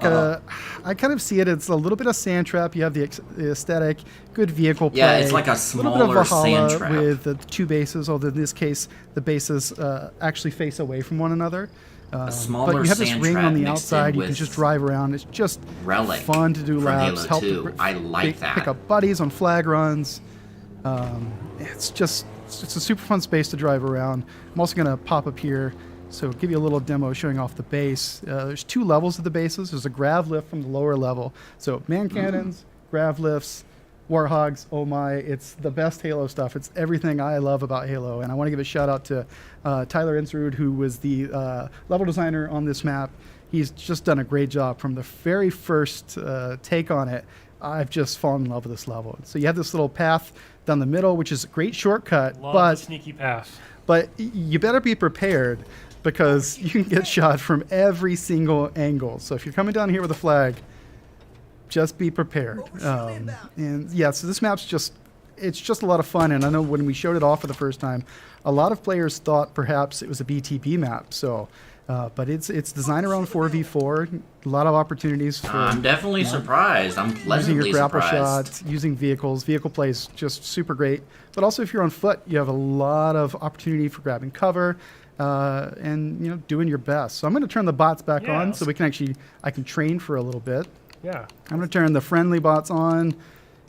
I kind of see it. It's a little bit of Sand Trap. You have the aesthetic, good vehicle play. Yeah, it's like a little bit of smaller Sand Valhalla Trap. with the 2 bases, although in this case the bases actually face away from one another. smaller but you have this Sand ring Trap on the mixed in outside. You can with just drive around. It's just Relic fun to do from laps. Halo Help 2. to I like that. pick up buddies on flag runs. It's a super fun space to drive around. I'm also going to pop up here, so give you a little demo showing off the base. There's 2 levels of the bases. There's a grav lift from the lower level. So man cannons, grav lifts, warhogs. Oh my! It's the best Halo stuff. It's everything I love about Halo, and I want to give a shout out to Tyler Insrud, who was the level designer on this map. He's just done a great job from the very first take on it. I've just fallen in love with this level. So you have this little path down the middle, which is a great shortcut, Love the but sneaky path. you better be prepared because you can get shot from every single angle. So if you're coming down here with a flag, just be prepared. And yeah, so this map's it's just a lot of fun. And I know when we showed it off for the first time, a lot of players thought perhaps it was a BTB map. So, but it's designed around 4v4. A lot of opportunities for I'm definitely surprised. I'm using your pleasantly grapple surprised. shots, using vehicles. Vehicle play is just super great. But also, if you're on foot, you have a lot of opportunity for grabbing cover and doing your best. So I'm going to turn the bots back Yeah, on so I can train for a little bit. Yeah. I'm going to turn the friendly bots on,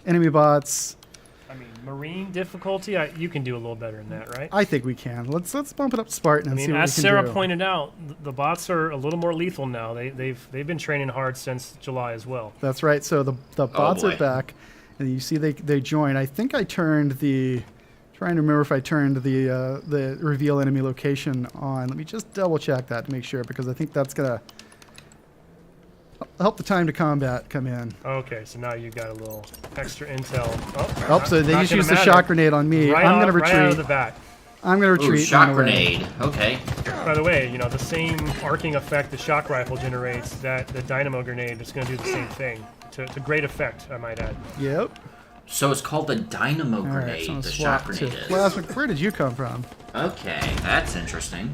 enemy bots. I mean, Marine difficulty, you can do a little better than that, right? I think we can. Let's bump it up to Spartan I and mean, see what as we can Sarah do. pointed out, the bots are a little more lethal now. They've been training hard since July as well. That's right. So the bots are boy. back, and you see they join. I think I turned the. Trying to remember if I turned the reveal enemy location on. Let me just double check that to make sure, because I think that's gonna help the time to combat come in. Okay, so now you got a little extra intel. Oh, so they just used the shock grenade on me. Right I'm gonna Right out of retreat. the back. I'm gonna Ooh, retreat. shock run away. grenade. Okay. By the way, you know, the same arcing effect the shock rifle generates, that the dynamo grenade is going to do the same thing. To great effect, I might add. Yep. So it's called the dynamo All right. grenade. So I'm The gonna shock swap to grenade is. plasma. Where did you come from? Okay, that's interesting.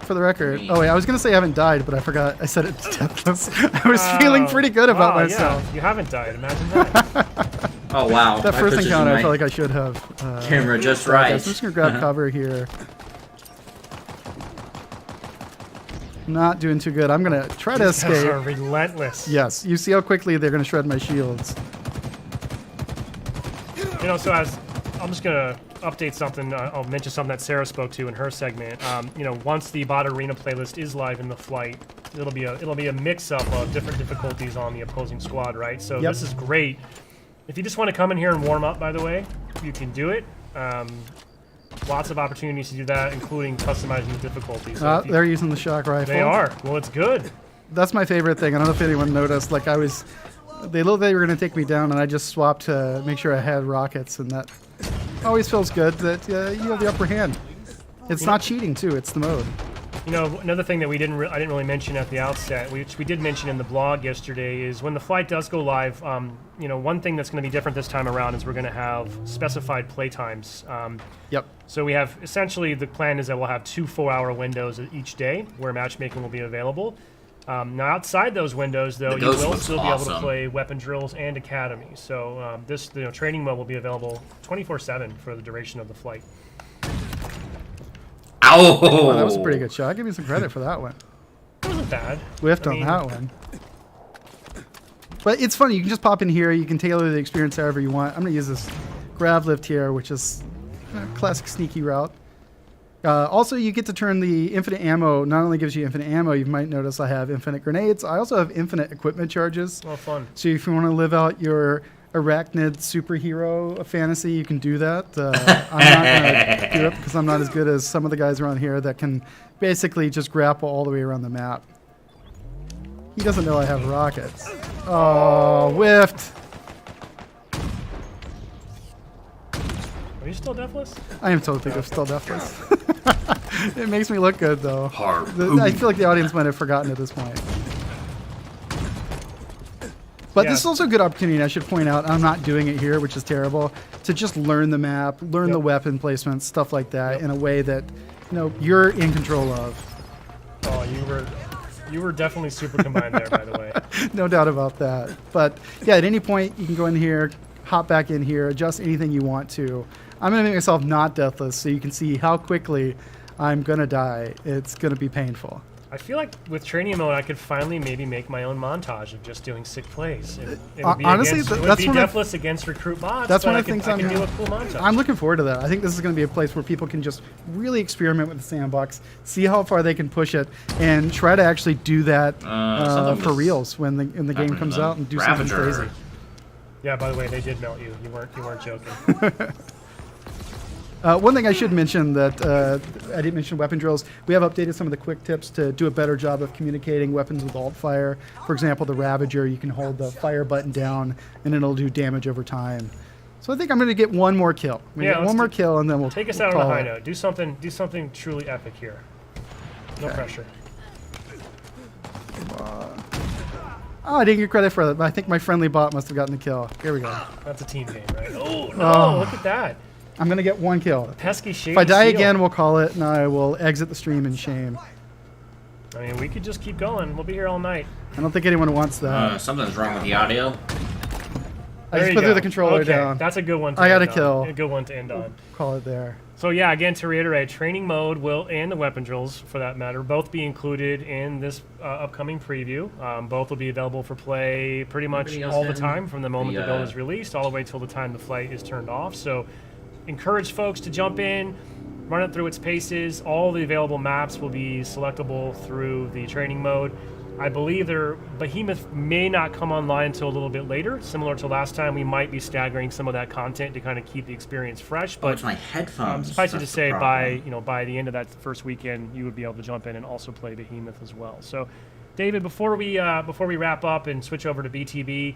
For the record. Oh wait, I was gonna say I haven't died, but I forgot. I said it's deathless. I was feeling pretty good about myself. Yeah, you haven't died. Imagine that. Oh wow. That I first positioned encounter, I my felt like I should have. camera just Okay, right. so I'm just gonna grab cover here. Not doing too good. I'm gonna try to These guys escape. are relentless. Yes, you see how quickly they're gonna shred my shields. You know, so as I'm just gonna update something. I'll mention something that Sarah spoke to in her segment. You know, once the bot arena playlist is live in the flight, it'll be a mix-up of different difficulties on the opposing squad, right? So Yep. this is great. If you just want to come in here and warm up, by the way, you can do it. Lots of opportunities to do that, including customizing the difficulties. So if you- They're using the shock rifle. they are. Well, it's good. That's my favorite thing. I don't know if anyone noticed. Like they looked like they were gonna take me down, and I just swapped to make sure I had rockets, and that always feels good that you have the upper hand. It's not cheating too. It's the mode. You know, another thing that I didn't really mention at the outset, which we did mention in the blog yesterday, is when the flight does go live. You know, one thing that's going to be different this time around is we're going to have specified play times. Yep. So we have essentially the plan is that we'll have 2 4-hour windows each day where matchmaking will be available. Now, outside those windows, though, The you Ghost will looks still be able to awesome. play weapon drills and academy. So this training mode will be available 24/7 for the duration of the flight. Ow! Oh, that was a pretty good shot. Give me some credit for that one. It wasn't bad. Whiffed I on mean, that one. But it's funny. You can just pop in here. You can tailor the experience however you want. I'm going to use this grab lift here, which is a classic sneaky route. Also, you get to turn the infinite ammo. Not only gives you infinite ammo, you might notice I have infinite grenades. I also have infinite equipment charges. Well, fun. So if you want to live out your arachnid superhero fantasy, you can do that. I'm not going to do it because I'm not as good as some of the guys around here that can basically just grapple all the way around the map. He doesn't know I have rockets. Oh, whiffed. Are you still deathless? I am totally still deathless. It makes me look good, though. I feel like the audience might have forgotten at this point. But Yeah. this is also a good opportunity, and I should point out, I'm not doing it here, which is terrible, to just learn the map, learn the Yep. weapon placements, stuff like that, in a way that you're in control of. Oh, you were definitely super combined there, by the way. No doubt about that. But yeah, at any point, you can go in here, hop back in here, adjust anything you want to. I'm going to make myself not deathless so you can see how quickly I'm going to die. It's going to be painful. I feel like with training mode, I could finally maybe make my own montage of just doing sick plays. It would be Honestly, against, it would that's be one of- deathless against recruit bots. That's but one I of the could, things I could do a cool montage. I'm looking forward to that. I think this is going to be a place where people can just really experiment with the sandbox, see how far they can push it, and try to actually do that something for was reals when the game happening comes to out and do something Ravager. crazy. Yeah, by the way, they did melt you. You weren't joking. One thing I should mention that I didn't mention weapon drills. We have updated some of the quick tips to do a better job of communicating weapons with alt fire. For example, the Ravager, you can hold the fire button down and it'll do damage over time. So I think I'm going to get one more kill. Yeah, let's one more do- kill and then we'll Take us out on a call high it. note. Do something truly epic here. No pressure. Oh, I didn't get credit for that. But I think my friendly bot must have gotten the kill. Here we go. That's a team game, right? Oh no! Look at that. I'm going to get one kill. Pesky shady If I die seal. again, we'll call it, and I will exit the stream in shame. I mean, we could just keep going. We'll be here all night. I don't think anyone wants that. Something's wrong with the audio. I There just you put go. the controller Okay, down. That's a good one. To I gotta end on. kill. A good one to end on. Call it there. So yeah, again to reiterate, training mode will and the weapon drills, for that matter, both be included in this upcoming preview. Both will be available for play pretty much Anybody else all the in time from the moment the build the, is released all the way till the time the flight is turned off. So encourage folks to jump in, run it through its paces. All the available maps will be selectable through the training mode. I believe Behemoth may not come online until a little bit later. Similar to last time, we might be staggering some of that content to kind of keep the experience fresh. Oh, But it's my headphones. suffice it to That's the say, problem. by the end of that first weekend, you would be able to jump in and also play Behemoth as well. So, David, before we wrap up and switch over to BTB,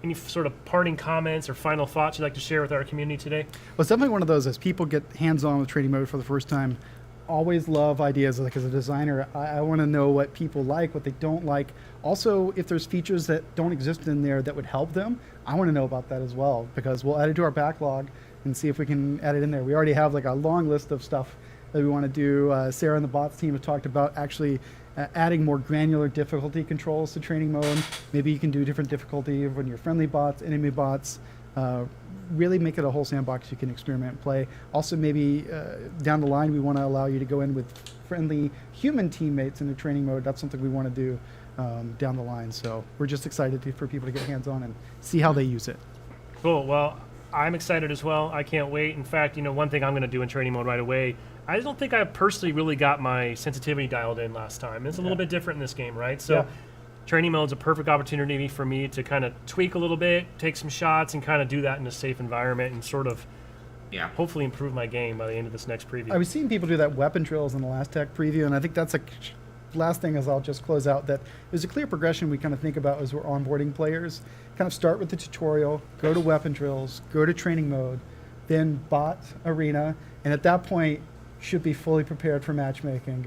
any sort of parting comments or final thoughts you'd like to share with our community today? Well, it's definitely one of those, as people get hands-on with training mode for the first time, always love ideas. Like as a designer, I want to know what people like, what they don't like. Also, if there's features that don't exist in there that would help them, I want to know about that as well, because we'll add it to our backlog and see if we can add it in there. We already have like a long list of stuff that we want to do. Sarah and the bots team have talked about actually adding more granular difficulty controls to training mode. Maybe you can do different difficulty when you're friendly bots, enemy bots. Really make it a whole sandbox you can experiment and play. Also, maybe down the line, we want to allow you to go in with friendly human teammates in the training mode. That's something we want to do down the line. So we're just excited for people to get hands-on and see how they use it. Cool. Well, I'm excited as well. I can't wait. In fact, one thing I'm going to do in training mode right away, I don't think I personally really got my sensitivity dialed in last time. It's a little bit different in this game, right? So. Yeah. Training mode is a perfect opportunity for me to kind of tweak a little bit, take some shots, and kind of do that in a safe environment and sort of Yeah. hopefully improve my game by the end of this next preview. I was seeing people do that weapon drills in the last tech preview, and I think that's last thing is I'll just close out that there's a clear progression we kind of think about as we're onboarding players. Kind of start with the tutorial, go to weapon drills, go to training mode, then bot arena, and at that point should be fully prepared for matchmaking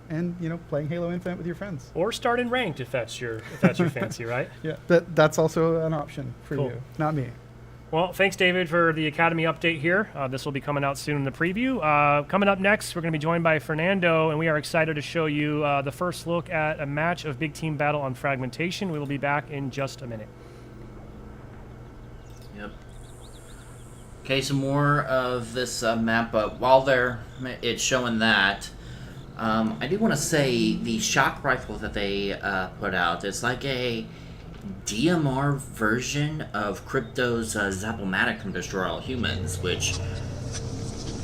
and playing Halo Infinite with your friends. Or start in ranked if that's your fancy, right? Yeah, that's also an option for Cool. you, not me. Well, thanks, David, for the Academy update here. This will be coming out soon in the preview. Coming up next, we're going to be joined by Fernando, and we are excited to show you the first look at a match of Big Team Battle on Fragmentation. We will be back in just a minute. Yep. Okay, some more of this map, but while it's showing that, I do want to say the shock rifle that they put out, it's like a DMR version of Crypto's Zapomatic from Destroy All Humans, which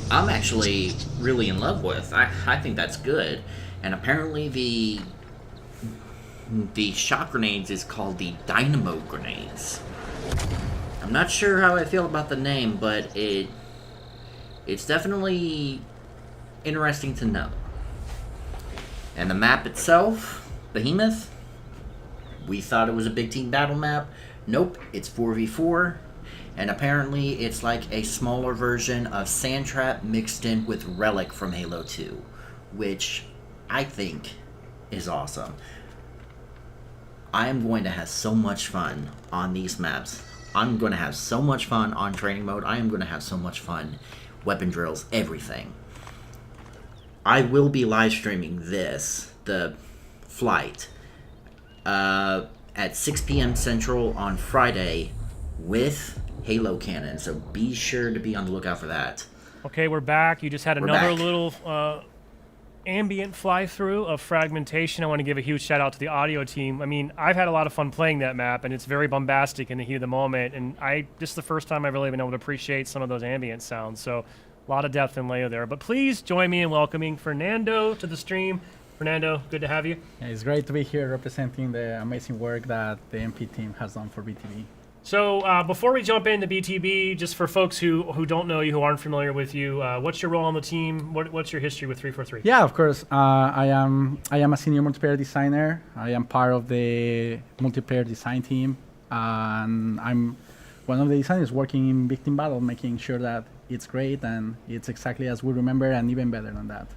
I'm actually really in love with. I think that's good. And apparently the shock grenades is called the Dynamo grenades. I'm not sure how I feel about the name, but it's definitely interesting to know. And the map itself, Behemoth, we thought it was a big team battle map. Nope, it's 4v4. And apparently it's like a smaller version of Sandtrap mixed in with Relic from Halo 2, which I think is awesome. I am going to have so much fun on these maps. I'm going to have so much fun on training mode. I am going to have so much fun. Weapon drills, everything. I will be live streaming the flight, at 6 p.m. Central on Friday with Halo Cannon. So be sure to be on the lookout for that. Okay, we're back. You just had We're another back. little ambient fly-through of Fragmentation. I want to give a huge shout-out to the audio team. I mean, I've had a lot of fun playing that map, and it's very bombastic in the heat of the moment, and this is the first time I've really been able to appreciate some of those ambient sounds, so a lot of depth and layer there. But please join me in welcoming Fernando to the stream. Fernando, good to have you. Yeah, it's great to be here representing the amazing work that the MP team has done for BTB. So before we jump into BTB, just for folks who don't know you, who aren't familiar with you, what's your role on the team? What's your history with 343? Yeah, of course. I am a senior multiplayer designer. I am part of the multiplayer design team, and I'm one of the designers working in Big Team Battle, making sure that it's great and it's exactly as we remember and even better than that.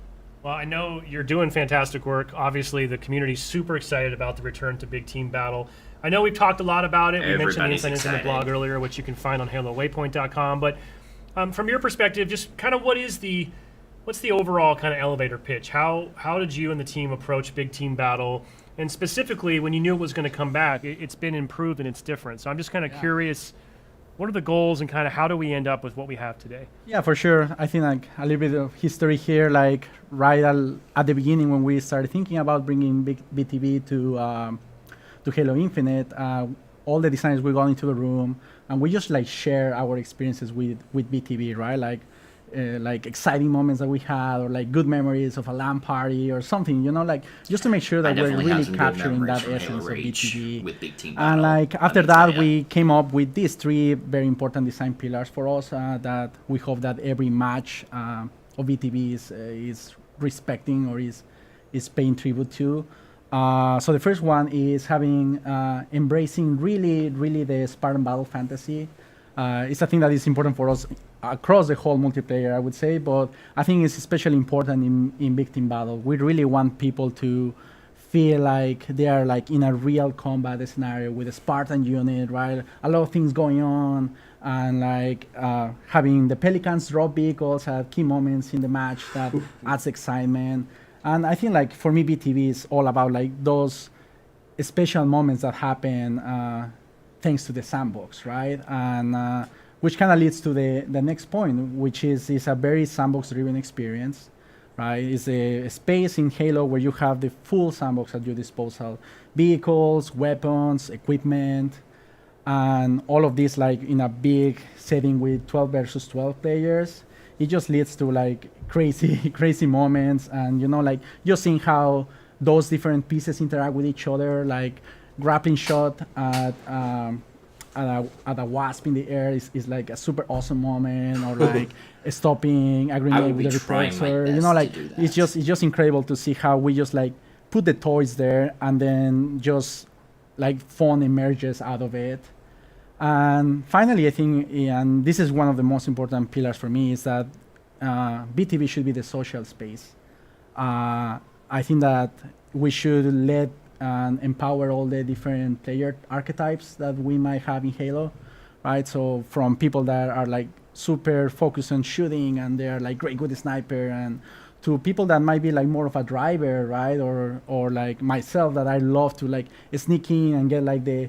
Well, I know you're doing fantastic work. Obviously, the community's super excited about the return to Big Team Battle. I know we've talked a lot about it. We mentioned the Everybody's incidents in the excited. blog earlier, which you can find on HaloWaypoint.com. But from your perspective, just kind of what's the overall kind of elevator pitch? How did you and the team approach Big Team Battle? And specifically, when you knew it was going to come back, it's been improved and it's different. So I'm just kind of curious, what are the goals and kind of how do we end up with what we have today? Yeah, for sure. I think like a little bit of history here, like right at the beginning when we started thinking about bringing BTB to Halo Infinite, all the designers we got into the room and we just like share our experiences with BTB, right? Like exciting moments that we had, or like good memories of a LAN party or something, you know, like just to make sure that we're definitely have really some good capturing memories that from essence Halo of Reach BTB. with Big Team And Battle. like Let after me tell that, ya. we came up with these three very important design pillars for us that we hope that every match of BTB is respecting or is paying tribute to. So the first one is embracing really the Spartan battle fantasy. It's a thing that is important for us across the whole multiplayer, I would say, but I think it's especially important in Big Team Battle. We really want people to feel like they are like in a real combat scenario with a Spartan unit, right? A lot of things going on, and like having the Pelicans drop vehicles at key moments in the match that adds excitement. And I think like for me, BTV is all about like those special moments that happen thanks to the sandbox, right? And which kind of leads to the next point, which is a very sandbox-driven experience, right? It's a space in Halo where you have the full sandbox at your disposal. Vehicles, weapons, equipment, and all of this like in a big setting with 12 versus 12 players. It just leads to like crazy moments, and you know, like just seeing how those different pieces interact with each other, like grappling shot at a wasp in the air is like a super awesome moment, or like stopping a I grenade will be with a trying my repulsor. You best know, like to do it's that. just incredible to see how we just like put the toys there and then just like fun emerges out of it. And finally, I think, and this is one of the most important pillars for me, is that BTB should be the social space. I think that we should let and empower all the different player archetypes that we might have in Halo, right? So from people that are like super focused on shooting and they're like great with the sniper, and to people that might be like more of a driver, right? Or like myself, that I love to like sneak in and get like the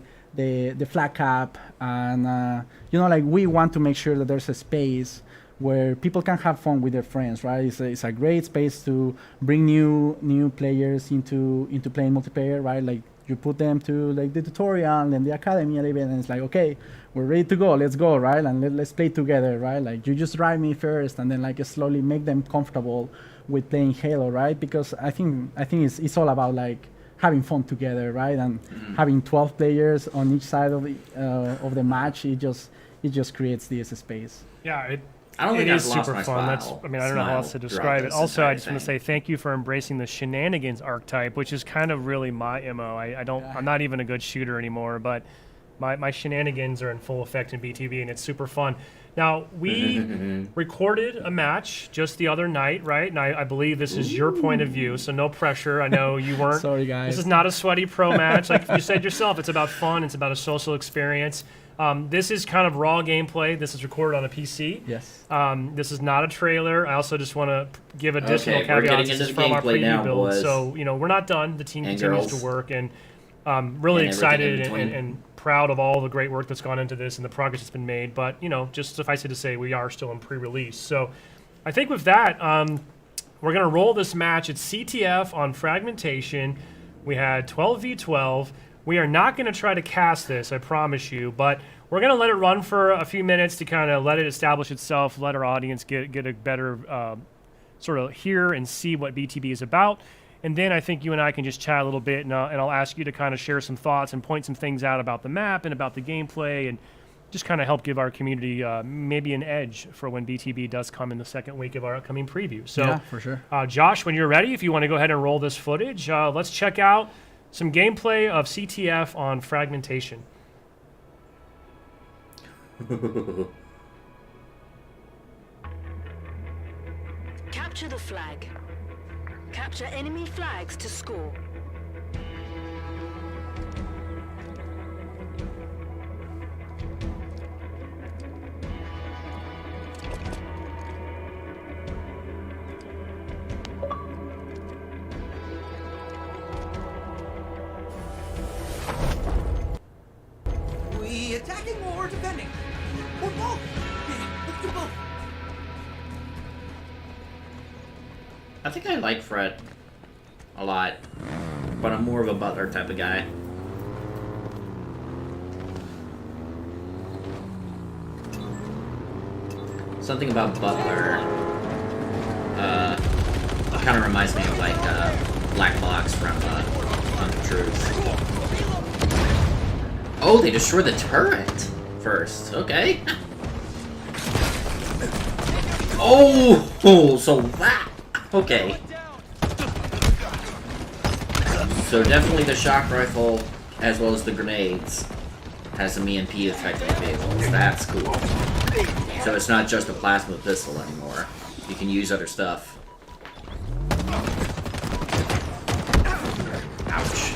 flag cap, and you know, like we want to make sure that there's a space where people can have fun with their friends, right? It's a great space to bring new players into playing multiplayer, right? Like you put them to like the tutorial and the academy and even, and it's like, okay, we're ready to go, let's go, right? And let's play together, right? Like you just drive me first, and then like slowly make them comfortable with playing Halo, right? Because I think it's all about like having fun together, right? And having 12 players on each side of the match, it just creates this space. Yeah, I don't think it I've is lost super my fun. smile. I mean, I don't know how else to Smile describe throughout it. this Also, I entire just want to thing. say thank you for embracing the shenanigans archetype, which is kind of really my MO. I'm not even a good shooter anymore, but my shenanigans are in full effect in BTV, and it's super fun. Now, we recorded a match just the other night, right? And I believe this is your point of view, so no pressure. I know you weren't. Sorry, guys. This is not a sweaty pro match. Like you said yourself, it's about fun. It's about a social experience. This is kind of raw gameplay. This is recorded on a PC. Yes. This is not a trailer. I also just want to give additional Okay, we're caveats. getting This is into the from our gameplay preview now, build. boys. So, you know, we're not done. The team And continues girls. to work, and really And everything in excited between. and proud of all the great work that's gone into this and the progress that's been made. But, you know, just suffice it to say, we are still in pre-release. So I think with that, we're going to roll this match. It's CTF on Fragmentation. We had 12v12. We are not going to try to cast this, I promise you, but we're going to let it run for a few minutes to kind of let it establish itself, let our audience get a better sort of hear and see what BTB is about. And then I think you and I can just chat a little bit, and I'll ask you to kind of share some thoughts and point some things out about the map and about the gameplay, and just kind of help give our community maybe an edge for when BTB does come in the second week of our upcoming preview. So, Yeah, for sure. Josh, when you're ready, if you want to go ahead and roll this footage, let's check out some gameplay of CTF on Fragmentation. Capture the flag. Capture enemy flags to score. I think I like Fred a lot, but I'm more of a Butler type of guy. Something about Butler kind of reminds me of like Black Box from Hunt the Truth. Oh, they destroyed the turret first. Okay. Oh, so that. Okay. So definitely the shock rifle, as well as the grenades, has some EMP effect on the vehicles. That's cool. So it's not just a plasma pistol anymore. You can use other stuff. Ouch.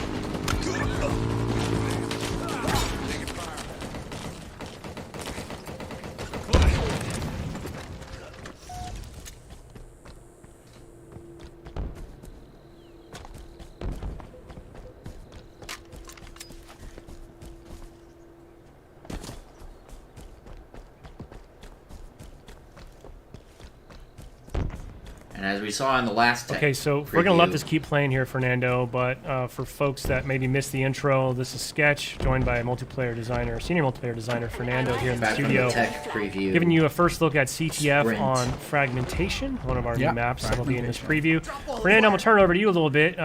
And as we saw in the last tech Okay, so we're gonna let preview- this keep playing here, Fernando. But for folks that maybe missed the intro, this is Sketch, joined by multiplayer designer, senior multiplayer designer Fernando here in the back from studio, the tech preview. giving you a first look at CTF Sprint. on Fragmentation, one of our Yeah, new maps that'll be in this preview. Fernando, I'm gonna turn it over to you a little bit.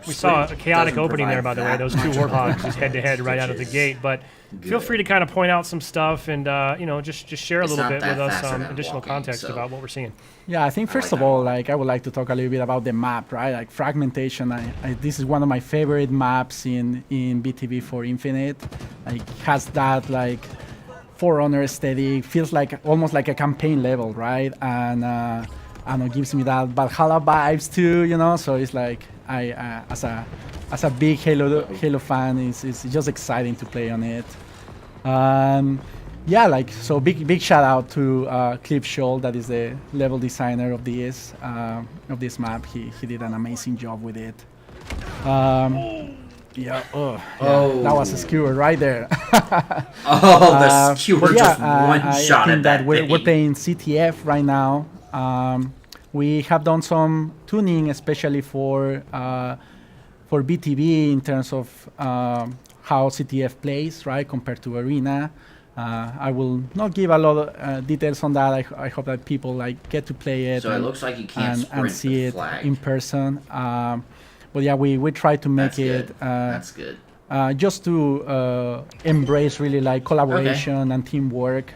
We saw a Sprint chaotic doesn't opening there, by provide the way. that Those two much of a Warthogs just head to head right out of the which is gate. But feel free to kind of point out some stuff and you know just share a It's little not bit that with us faster than additional walking, context so- about what we're seeing. Yeah, I think I first like of all, that. like I would like to talk a little bit about the map, right? Like Fragmentation. This is one of my favorite maps in BTV for Infinite. Like has that like Forerunner aesthetic, feels like almost like a campaign level, right? And I don't know, gives me that Valhalla vibes too, you know. So it's like as a big Halo fan, it's just exciting to play on it. Yeah, like so big shout out to Cliff Scholl, that is the level designer of this map. He did an amazing job with it. Yeah, that was a skewer right there. Oh, the skewer But just one I shot think at that we're thing. playing CTF right now. We have done some tuning, especially for BTV in terms of how CTF plays, right, compared to Arena. I will not give a lot of details on that. I hope that people like get to play it So it and, looks like you can't and sprint see the it flag. in person. But yeah, we try to make That's good. it That's good. just to embrace really like collaboration and teamwork.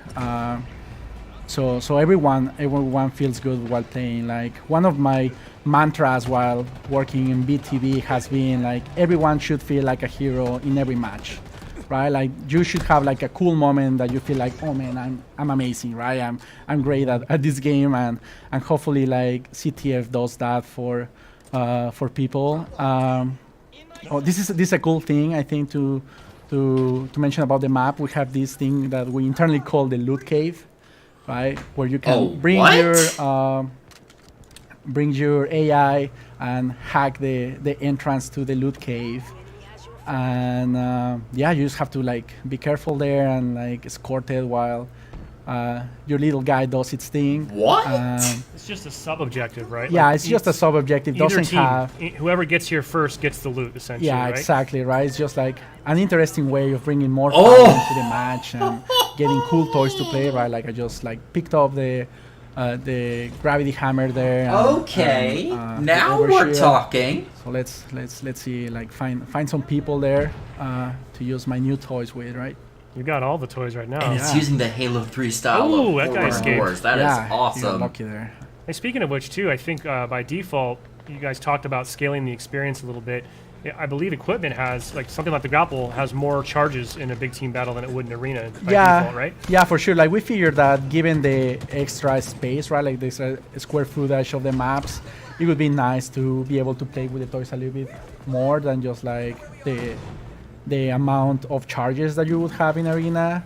So everyone feels good while playing. Like one of my mantras while working in BTV has been like everyone should feel like a hero in every match, right? Like you should have like a cool moment that you feel like, oh man, I'm amazing, right? I'm great at this game, and hopefully like CTF does that for people. This is a cool thing I think to mention about the map. We have this thing that we internally call the loot cave, right? Where you can bring your AI and hack the entrance to the loot cave. And yeah, you just have to like be careful there and like escort it while your little guy does its thing. What? It's just a sub-objective, right? Yeah, Like, it's just a sub-objective. either Doesn't team, have. whoever gets here first gets the loot, essentially, Yeah, right? exactly, right? It's just like an interesting way of bringing more fun Oh! into the match and getting cool toys to play, right? Like I just like picked up the gravity hammer there. Okay, now the we're overshield. talking. So let's see, like find some people there to use my new toys with, right? You got all the toys right now. And it's Yeah. using the Halo 3 style Ooh, of that guy Forward escaped. Wars. That is Yeah, you got awesome. lucky there. Hey, speaking of which, too, I think by default, you guys talked about scaling the experience a little bit. I believe equipment has, like something like the grapple, has more charges in a big team battle than it would in arena by default, right? Yeah, for sure. Like we figured that given the extra space, right, like this square footage of the maps, it would be nice to be able to play with the toys a little bit more than just like the amount of charges that you would have in arena.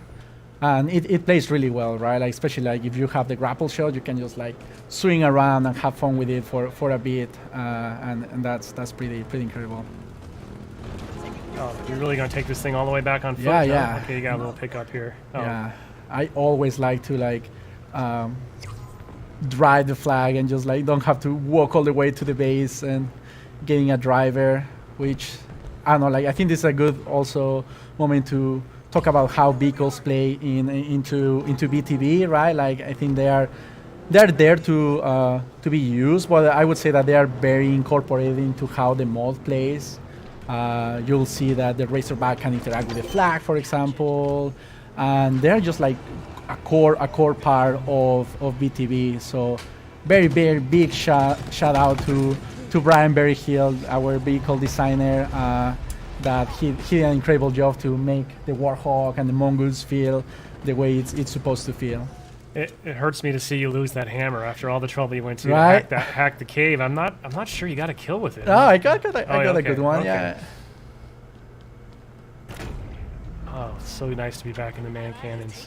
And it plays really well, right? Like especially like if you have the grapple shot, you can just like swing around and have fun with it for a bit, and that's pretty incredible. Oh, you're really going to take this thing all the way back on foot? Yeah, No? yeah. Okay, you got a little pickup here. Oh. Yeah, I always like to like drive the flag and just like don't have to walk all the way to the base and getting a driver, which I don't know, like I think this is a good also moment to talk about how vehicles play into BTB, right? Like I think they're there to be used, but I would say that they are very incorporated into how the mod plays. You'll see that the Razorback can interact with the flag, for example, and they're just like a core part of BTB. So very big shout out to Brian Berryhill, our vehicle designer, that he did an incredible job to make the Warhawk and the Mongoose feel the way it's supposed to feel. It hurts me to see you lose that hammer after all the trouble you went to Right. hack the cave. I'm not sure you got a kill with it. Oh, I got a okay, good one. okay. Yeah. Oh, it's so nice to be back in the man cannons.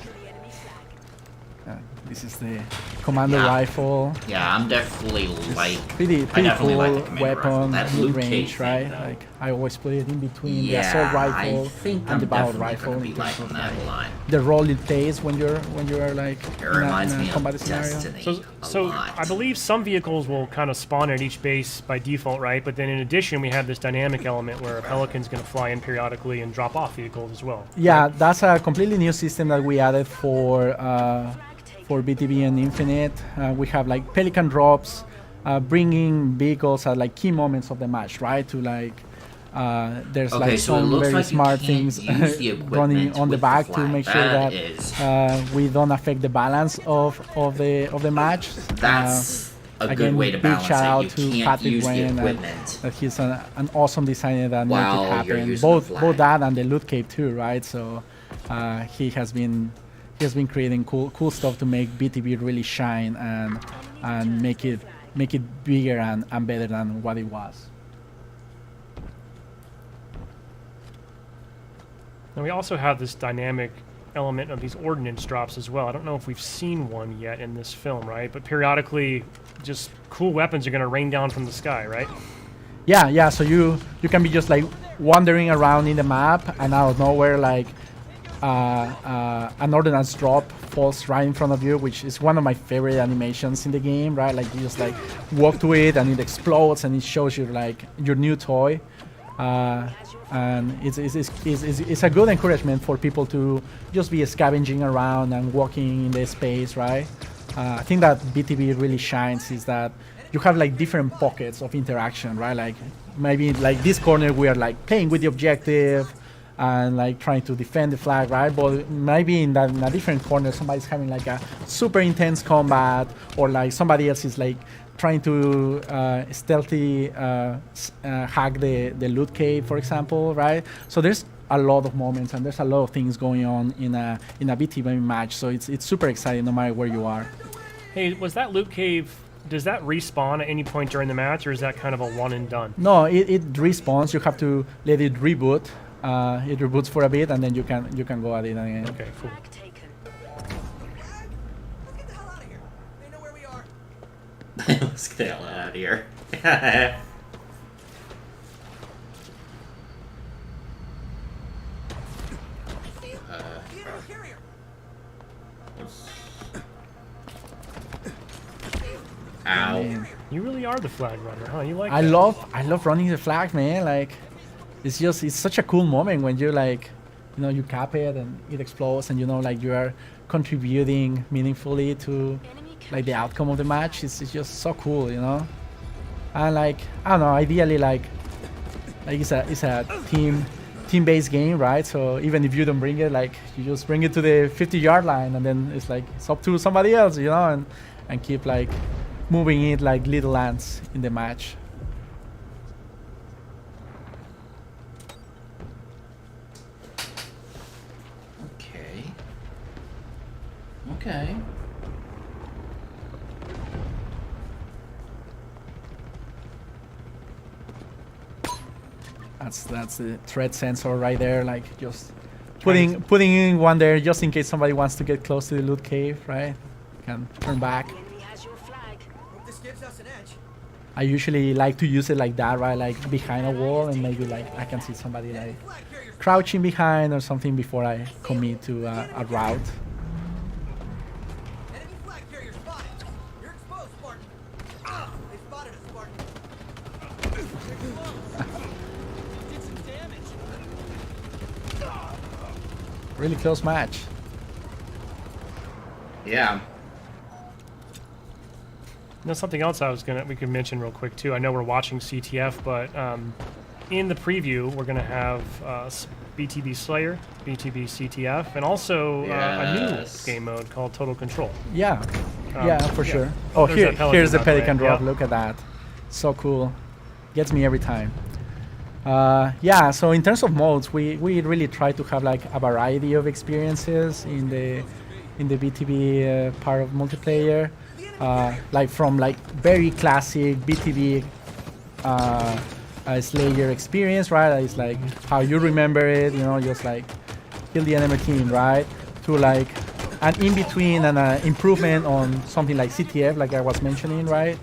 This is the commando Yeah. rifle. Yeah, I'm definitely like. Pretty I definitely cool like the Commander rifle. weapon, That mid Luke range, Cage right? thing, though. Like I always put it in between Yeah, the assault rifle I think and I'm the battle definitely rifle. gonna be in terms liking of, that like, line. the role it plays when you're like It reminds in a me combat of scenario. Destiny So a lot. I believe some vehicles will kind of spawn at each base by default, right? But then in addition, we have this dynamic element where a Pelican's going to fly in periodically and drop off vehicles as well. Yeah, that's a completely new system that we added for BTB and Infinite. We have like Pelican drops, bringing vehicles at like key moments of the match, right? To like, there's Okay, like so it some looks very like you smart can't things use the running equipment on the with the back to flag. make sure That that is- we don't affect the balance of the match. That's a again, good way to big balance shout it. out You to can't Patrick use the Wayne and equipment. that he's an awesome designer that made While it you're happen. using the Both flag. that and the loot cave too, right? So he has been creating cool stuff to make BTB really shine and make it bigger and better than what it was. And we also have this dynamic element of these ordnance drops as well. I don't know if we've seen one yet in this film, right? But periodically, just cool weapons are going to rain down from the sky, right? Yeah. So you can be just like wandering around in the map, and out of nowhere, like an ordnance drop falls right in front of you, which is one of my favorite animations in the game, right? Like you just like walk to it, and it explodes, and it shows you like your new toy. And it's a good encouragement for people to just be scavenging around and walking in the space, right? I think that BTB really shines is that you have like different pockets of interaction, right? Like maybe like this corner we are like playing with the objective and like trying to defend the flag, right? But maybe in a different corner somebody's having like a super intense combat, or like somebody else is like trying to stealthy hack the loot cave, for example, right? So there's a lot of moments and there's a lot of things going on in a BTB match. So it's super exciting no matter where you are. Hey, was that loot cave, does that respawn at any point during the match, or is that kind of a one and done? No, it respawns. You have to let it reboot. It reboots for a bit, and then you can go at it again. Okay, cool. Flag taken. Let's get the hell out of here. They know where we are. Let's get the hell out of here. Carrier. Ow. You really are the flag runner, huh? You like I that. love running the flag, man. Like it's such a cool moment when you like, you cap it and it explodes, and like you are contributing meaningfully to Enemy like the outcome of the match. It's just so cool, And like I don't know, ideally like it's a team-based game, right? So even if you don't bring it, like you just bring it to the 50-yard line, and then it's like it's up to somebody else, and keep like moving it like little ants in the match. Okay. That's the threat sensor right there, like just putting in one there just in case somebody wants to get close to the loot cave, right? Can turn back. The enemy has your flag. Hope this gives us an edge. I usually like to use it like that, right? Like behind a wall, and maybe like I can see somebody like Flag carriers. crouching behind or something before I commit to a route. Enemy flag carrier spotted. You're exposed. Did some damage. Really close match. Yeah. You know, something else we could mention real quick too. I know we're watching CTF, but in the preview we're gonna have BTB Slayer, BTB CTF, and also a new Yes. game mode called Total Control. Yeah, yeah, for yeah. sure. Oh, There's that Pelican, here's the by the way. Pelican drop. Yep. Look at that. So cool. Gets me every time. Yeah, so in terms of modes, we really try to have like a variety of experiences in the BTB part of multiplayer. Like from like very classic BTB Slayer experience, right? It's like how you remember it, you know, just like kill the enemy team, right? To like an in-between and an improvement on something like CTF, like I was mentioning, right?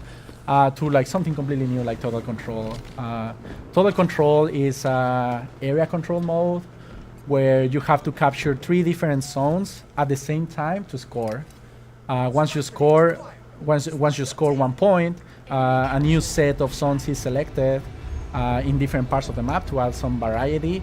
To like something completely new like Total Control. Total Control is area control mode where you have to capture 3 different zones at the same time to score. Once you score 1 point, a new set of zones is selected in different parts of the map to add some variety.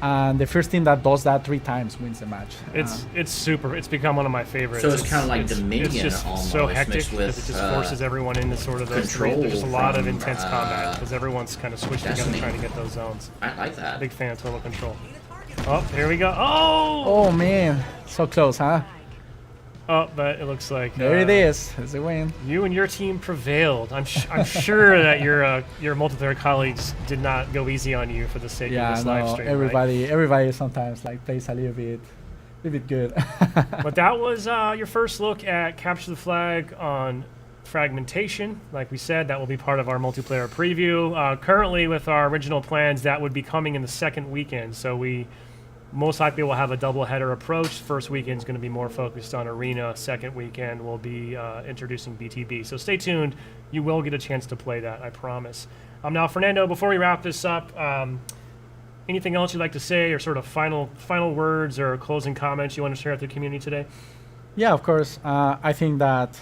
And the first team that does that 3 times wins the match. It's super. It's become one of my favorites. So it's kind of like it's Dominion just almost so hectic mixed because with it just forces everyone into sort of those three. control There's just a lot of from, intense combat because everyone's kind of switched together Destiny. trying to get those zones. I like that. Big fan of Total Control. Oh, here we go. Oh! Oh man, so close, huh? Oh, but it looks like There it is. It's a win. you and your team prevailed. I'm sure that your multiplayer colleagues did not go easy on you for the sake of Yeah, this live no, stream. right? everybody sometimes like plays a little bit good. But that was your first look at Capture the Flag on Fragmentation. Like we said, that will be part of our multiplayer preview. Currently, with our original plans, that would be coming in the second weekend. So we most likely will have a double-header approach. First weekend is going to be more focused on Arena. Second weekend will be introducing BTB. So stay tuned. You will get a chance to play that, I promise. Now, Fernando, before we wrap this up, anything else you'd like to say, or sort of final words or closing comments you want to share with the community today? Yeah, of course. I think that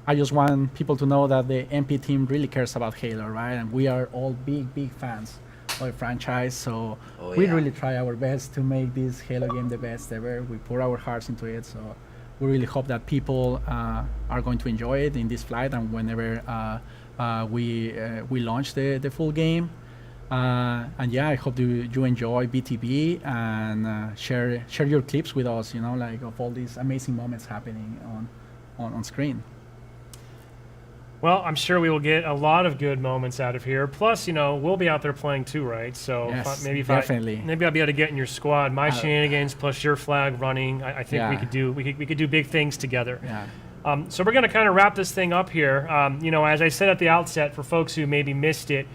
I just want people to know that the MP team really cares about Halo, right? And we are all big fans of the franchise. So Oh, we yeah. really try our best to make this Halo game the best ever. We pour our hearts into it. So we really hope that people are going to enjoy it in this flight and whenever we launch the full game. And yeah, I hope you enjoy BTB and share your clips with us, you know, like of all these amazing moments happening on screen. Well, I'm sure we will get a lot of good moments out of here. Plus, you know, we'll be out there playing too, right? So Yes, maybe definitely. maybe I'll be able to get in your squad. My shenanigans plus your flag running. I think Yeah. we could do big things together. Yeah. So we're going to kind of wrap this thing up here. You know, as I said at the outset, for folks who maybe missed it,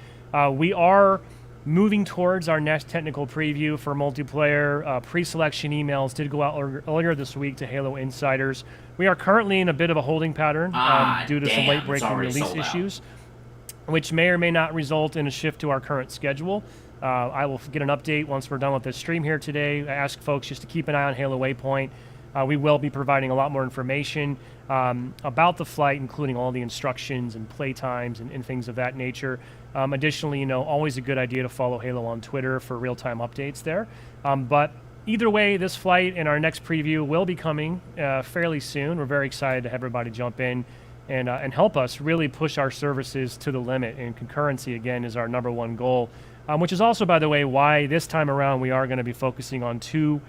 we are moving towards our next technical preview for multiplayer. Pre-selection emails did go out earlier this week to Halo Insiders. We are currently in a bit of a holding pattern due to some damn, late it's breaking already release sold out. issues, which may or may not result in a shift to our current schedule. I will get an update once we're done with this stream here today. I ask folks just to keep an eye on Halo Waypoint. We will be providing a lot more information about the flight, including all the instructions and play times and things of that nature. Additionally, you know, always a good idea to follow Halo on Twitter for real-time updates there. But either way, this flight and our next preview will be coming fairly soon. We're very excited to have everybody jump in and help us really push our services to the limit. And concurrency, again, is our #1 goal, which is also, by the way, why this time around we are going to be focusing on 2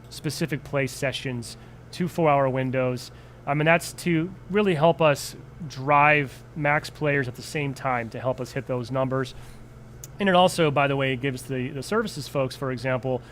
specific play sessions, 2 4-hour windows. And that's to really help us drive max players at the same time to help us hit those numbers. And it also, by the way, gives the services folks, for example,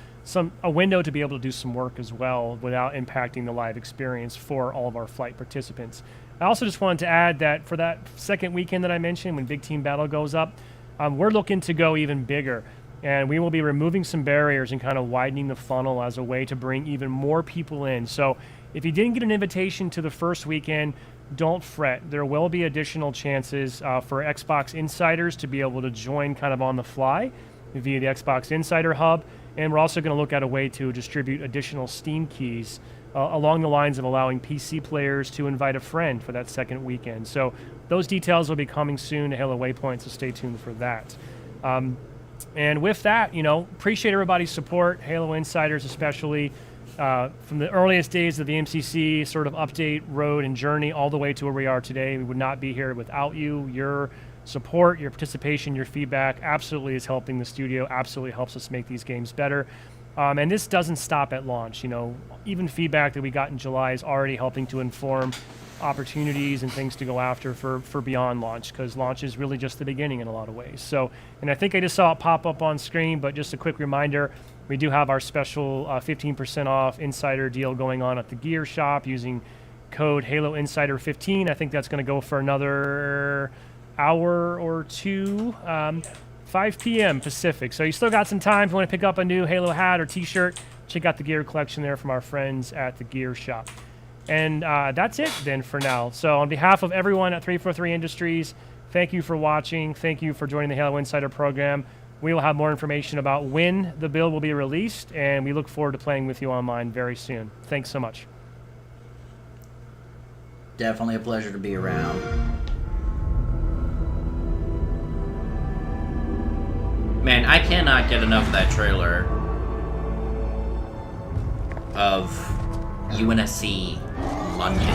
a window to be able to do some work as well without impacting the live experience for all of our flight participants. I also just wanted to add that for that second weekend that I mentioned, when Big Team Battle goes up, we're looking to go even bigger. And we will be removing some barriers and kind of widening the funnel as a way to bring even more people in. So if you didn't get an invitation to the first weekend, don't fret. There will be additional chances for Xbox Insiders to be able to join kind of on the fly via the Xbox Insider Hub. And we're also going to look at a way to distribute additional Steam keys along the lines of allowing PC players to invite a friend for that second weekend. So those details will be coming soon to Halo Waypoint, so stay tuned for that. And with that, appreciate everybody's support, Halo Insiders especially, from the earliest days of the MCC sort of update, road, and journey all the way to where we are today. We would not be here without you. Your support, your participation, your feedback absolutely is helping the studio, absolutely helps us make these games better. And this doesn't stop at launch. Even feedback that we got in July is already helping to inform opportunities and things to go after for beyond launch, because launch is really just the beginning in a lot of ways. So, and I think I just saw it pop up on screen, but just a quick reminder, we do have our special 15% off insider deal going on at the Gear Shop using code Halo Insider 15. I think that's going to go for another hour or two, 5 p.m. Pacific. So you still got some time if you want to pick up a new Halo hat or t-shirt. Check out the gear collection there from our friends at the Gear Shop. And that's it then for now. So on behalf of everyone at 343 Industries, thank you for watching. Thank you for joining the Halo Insider program. We will have more information about when the build will be released, and we look forward to playing with you online very soon. Thanks so much. Definitely a pleasure to be around. Man, I cannot get enough of that trailer of UNSC London.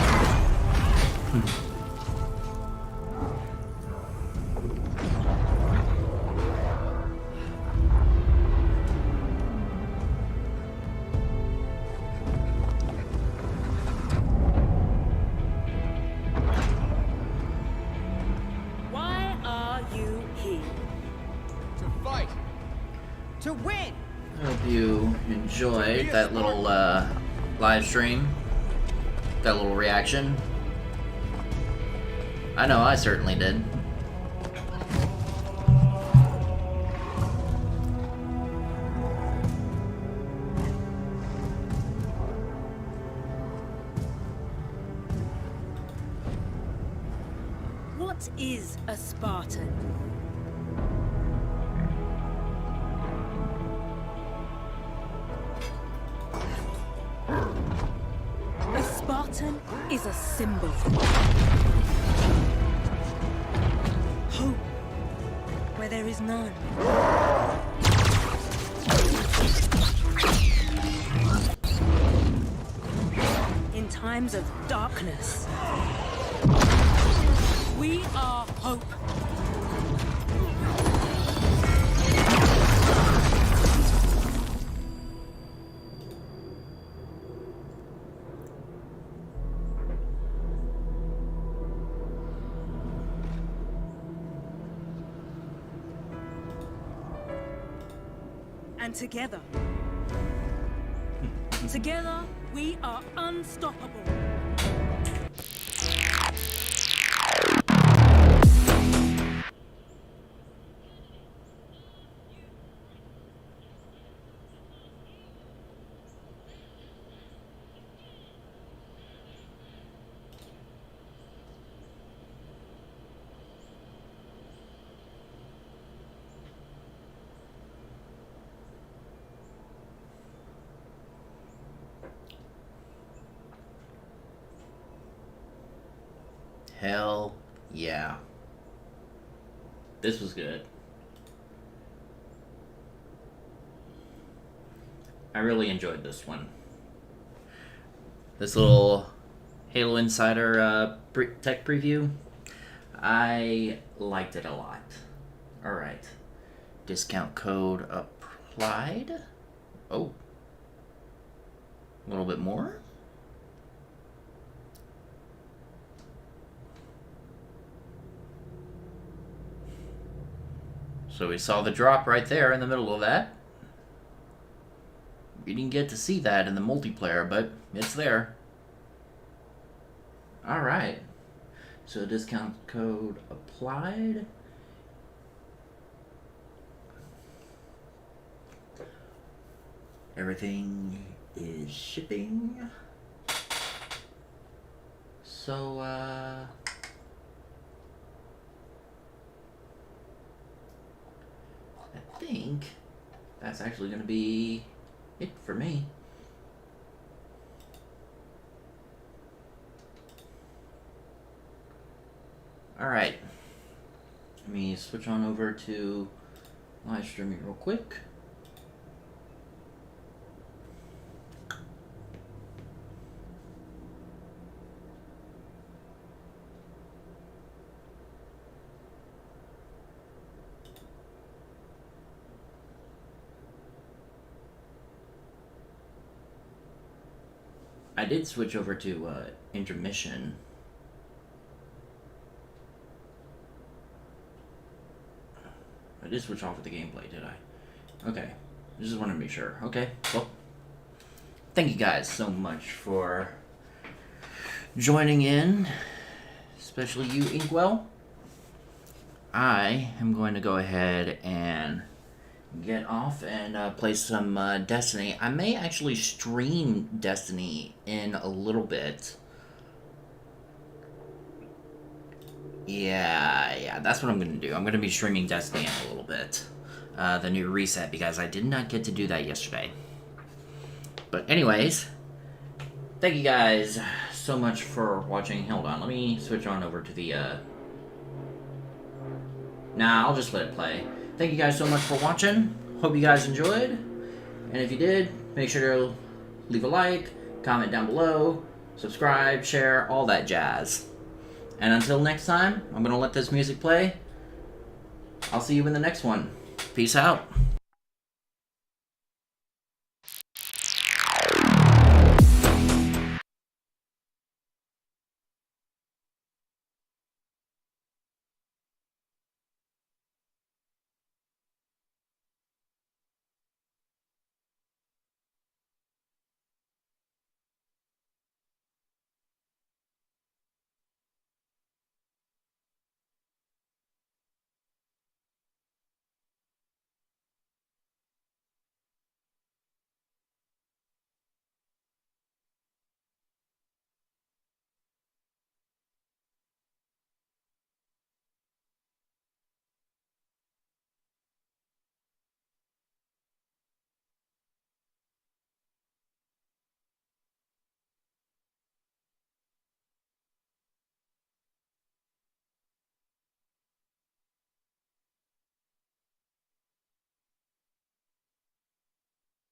Why are you here? To fight. To win. I hope you enjoyed that little live stream, that little reaction. I know I certainly did. What is a Spartan? A Spartan is a symbol. Hope where there is none. In times of darkness, we are hope. And together, we are unstoppable. Hell yeah. This was good. I really enjoyed this one. This little Halo Insider tech preview, I liked it a lot. Alright. Discount code applied. Oh. A little bit more. So we saw the drop right there in the middle of that. We didn't get to see that in the multiplayer, but it's there. Alright. So discount code applied. Everything is shipping. So, I think that's actually going to be it for me. Alright. Let me switch on over to live streaming real quick. I did switch over to intermission. I did switch off of the gameplay, did I? Okay. I just wanted to make sure. Okay, well. Thank you guys so much for joining in. Especially you, Inkwell. I am going to go ahead and get off and play some Destiny. I may actually stream Destiny in a little bit. Yeah, that's what I'm going to do. I'm going to be streaming Destiny in a little bit. The new reset, because I did not get to do that yesterday. But anyways, thank you guys so much for watching. Hold on, let me switch on over to the... Nah, I'll just let it play. Thank you guys so much for watching. Hope you guys enjoyed. And if you did, make sure to leave a like, comment down below, subscribe, share, all that jazz. And until next time, I'm going to let this music play. I'll see you in the next one. Peace out.